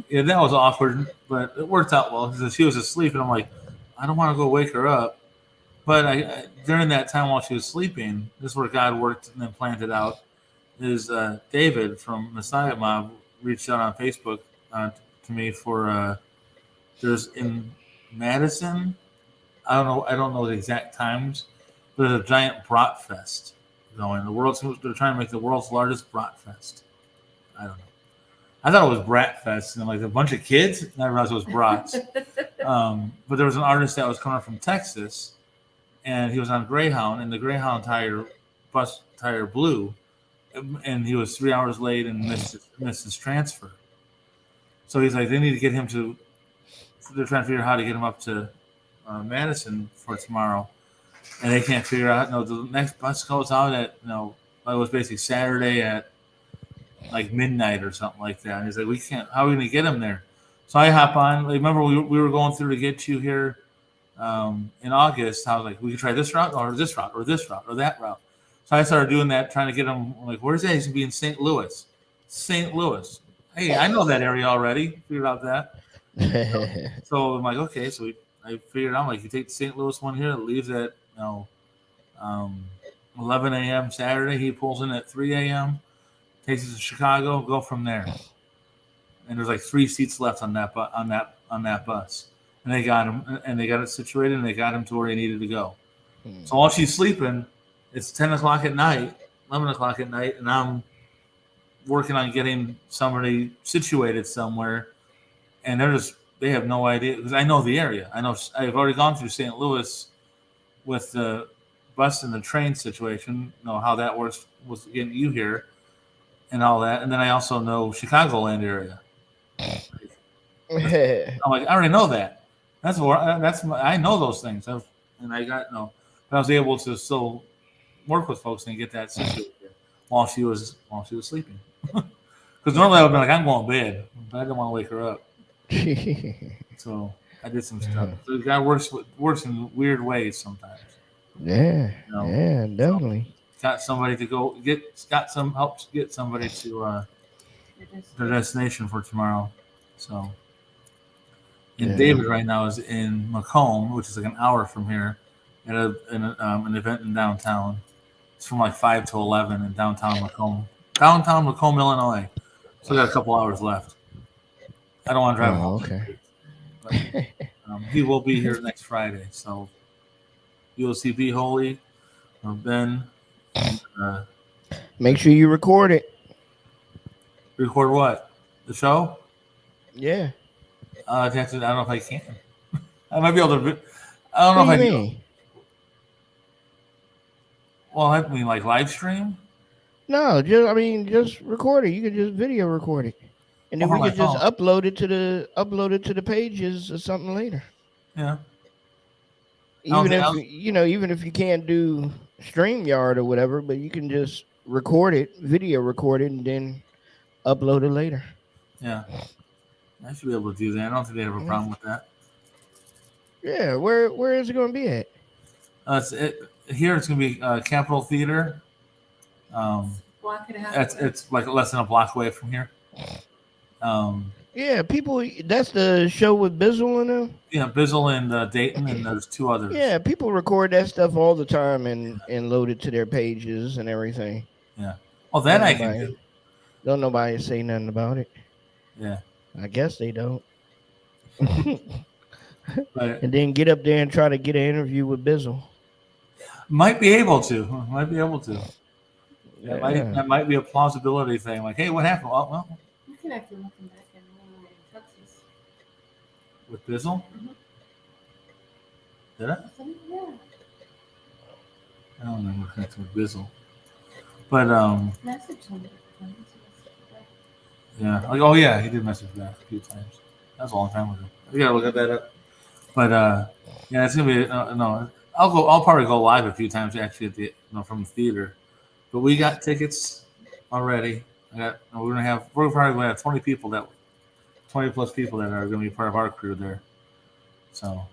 Yeah, that was awkward, but it worked out well because she was asleep, and I'm like, I don't want to go wake her up. But I during that time while she was sleeping, this is where God worked and then planned it out. Is David from Messiah Mob reached out on Facebook to me for there's in Madison. I don't know the exact times, but there's a giant brat fest going. They're trying to make the world's largest brat fest. I don't know. I thought it was Brat Fest, and like a bunch of kids. And I realized it was brats. But there was an artist that was coming from Texas, and he was on Greyhound, and the Greyhound bus tire blew, and he was 3 hours late and missed his transfer. So he's like, they need to get him to. They're trying to figure out how to get him up to Madison for tomorrow, and they can't figure out. No, the next bus goes out at it was basically Saturday at like midnight or something like that. And he's like, we can't. How are we going to get him there? So I hop on. Remember, we were going through to get you here in August. I was like, we could try this route or this route or this route or that route. So I started doing that, trying to get him. I'm like, where's that? He's going to be in St. Louis. St. Louis. Hey, I know that area already. Figured out that. So I'm like, okay. So I figured out, like, you take the St. Louis one here. It leaves at 11 a.m. Saturday. He pulls in at 3 a.m. Takes us to Chicago. Go from there. And there's like 3 seats left on that bus. And they got him, and they got it situated, and they got him to where he needed to go. So while she's sleeping, it's 10 o'clock at night, 11 o'clock at night, and I'm working on getting somebody situated somewhere. And they have no idea, because I know the area. I've already gone through St. Louis with the bus and the train situation, how that works with getting you here and all that. And then I also know Chicagoland area. I'm like, I already know that. I know those things. But I was able to still work with folks and get that situated while she was sleeping. Because normally I would be like, I'm going to bed, but I didn't want to wake her up. So I did some stuff. So the guy works in weird ways sometimes. Yeah, yeah, definitely. Got somebody to go helps get somebody to their destination for tomorrow. So, and David right now is in Macomb, which is like an hour from here, at an event in downtown. It's from like 5 to 11 in downtown Macomb, Illinois. Still got a couple hours left. I don't want to drive home. Okay. But, he will be here next Friday. So UOCB Holy or Ben. Make sure you record it. Record what? The show? Yeah. I don't know if I can. I might be able to. I don't know if I can. Well, I mean, like live stream? No, just record it. You can just video record it, and then we can just upload it to the pages or something later. Yeah. Even if you can't do StreamYard or whatever, but you can just record it, video record it, and then upload it later. Yeah. I should be able to do that. I don't think they have a problem with that. Yeah, where is it going to be at? Here it's going to be Capitol Theater. Block and a half. It's like less than a block away from here. Yeah, people. That's the show with Bizzle in them. Yeah, Bizzle and Dayton, and there's 2 others. Yeah, people record that stuff all the time and load it to their pages and everything. Yeah. Well, that I can do. Don't nobody say nothing about it. Yeah. I guess they don't. But, and then get up there and try to get an interview with Bizzle. Might be able to. Yeah. That might be a plausibility thing. Like, hey, what happened? Well, You connected with him back in Texas. with Bizzle? Mm-hmm. Did I? Yeah. I don't remember connecting with Bizzle. But Message him. yeah. Like, oh yeah, he did message back a few times. That was a long time ago. We gotta look at that up. But yeah, it's gonna be no. I'll probably go live a few times actually at the from the theater. But we got tickets already. We're probably gonna have 20 plus people that are gonna be part of our crew there. So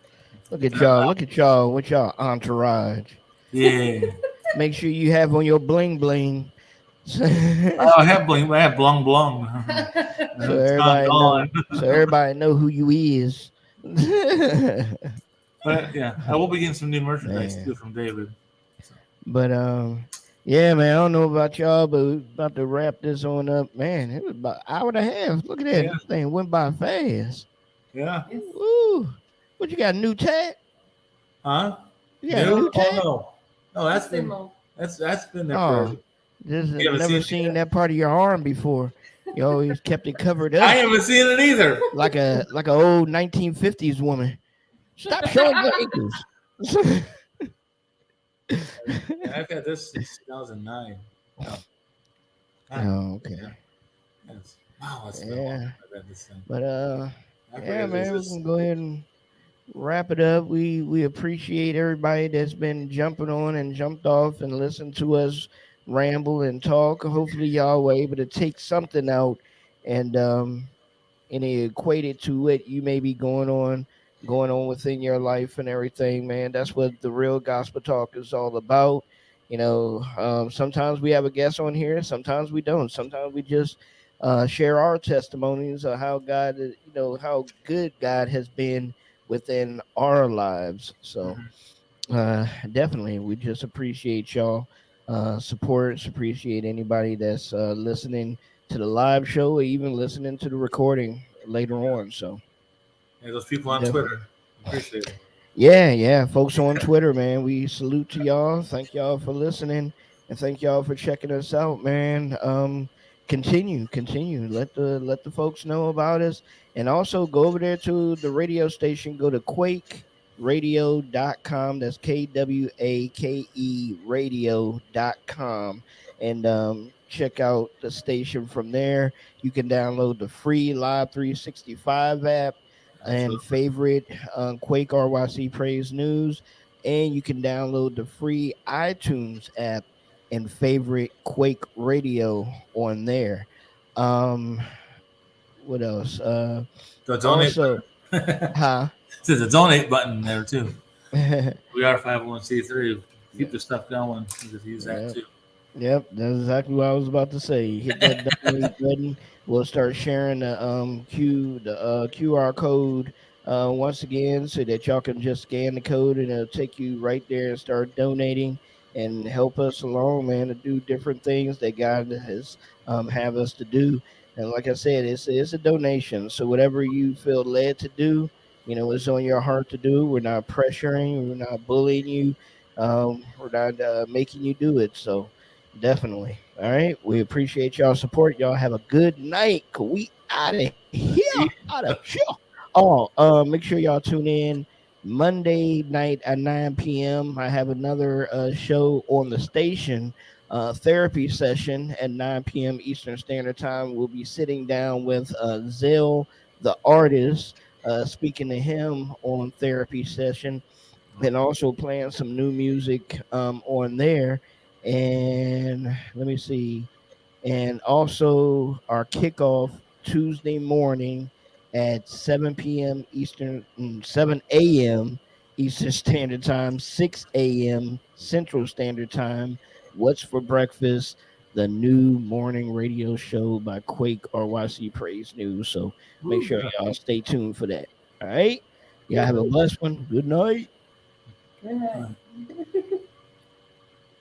Look at y'all with y'all entourage. yeah. Make sure you have on your bling bling. I have bling. I have blung blung. So everybody know who you is. But yeah, I will be getting some new merchandise too from David. So. But yeah, man, I don't know about y'all, but we're about to wrap this on up. Man, it was about an hour and a half. Look at that. Yeah. This thing went by fast. Yeah. Woo. What you got, a new tag? Huh? You got a new tag? Oh no. No, that's been That's been there Oh, for. this You haven't I've never seen it seen yet? that part of your arm before. You always kept it covered up I haven't seen it either. like a old 1950s woman. Stop showing your ankles. Yeah, I've had this since 2009. Oh, okay. Yes. Wow, that's been a long Yeah. time I've had this thing. But I yeah, forget, man, we is can go ahead and wrap it up. We appreciate everybody that's been jumping on and jumped off and listened to us ramble and talk. Hopefully, y'all were able to take something out and equate it to what you may be going on within your life and everything, man. That's what the real gospel talk is all about. Sometimes we have a guest on here, sometimes we don't. Sometimes we just share our testimonies of how how good God has been within our lives. So definitely, we just appreciate y'all support. Appreciate anybody that's listening to the live show or even listening to the recording later on. So Yeah, those people on definitely. Twitter. Appreciate it. Yeah, folks on Twitter, man. We salute to y'all. Thank y'all for listening, and thank y'all for checking us out, man. Continue. Let the folks know about us, and also go over there to the radio station. Go to quakeradio.com. That's KWAKE radio.com, and check out the station from there. You can download the free Live 365 app and favorite Quake RYC Praise News. And you can download the free iTunes app and favorite Quake Radio on there. What else? The donate Also, button. There's a donate button there too. We are 501c3. Keep the stuff going. You just use that too. Yep, that's exactly what I was about to say. Hit that donate button. We'll start sharing the QR code once again, so that y'all can just scan the code and it'll take you right there and start donating and help us along, man, to do different things that God has have us to do. And like I said, it's a donation. So whatever you feel led to do, it's on your heart to do. We're not pressuring, we're not bullying you, we're not making you do it. So definitely. All right. We appreciate y'all support. Y'all have a good night. We out of here. Out of here. Oh, make sure y'all tune in Monday night at 9 p.m. I have another show on the station, therapy session at 9 p.m. Eastern Standard Time. We'll be sitting down with Zill, the artist, speaking to him on therapy session, and also playing some new music on there. And let me see. And also our kickoff Tuesday morning at 7 p.m. Eastern, 7 a.m. Eastern Standard Time, 6 a.m. Central Standard Time. What's for breakfast? The new morning radio show by Quake RYC Praise News. So make sure y'all stay tuned for that. All right. Y'all have a blessed one. Good night. Good night.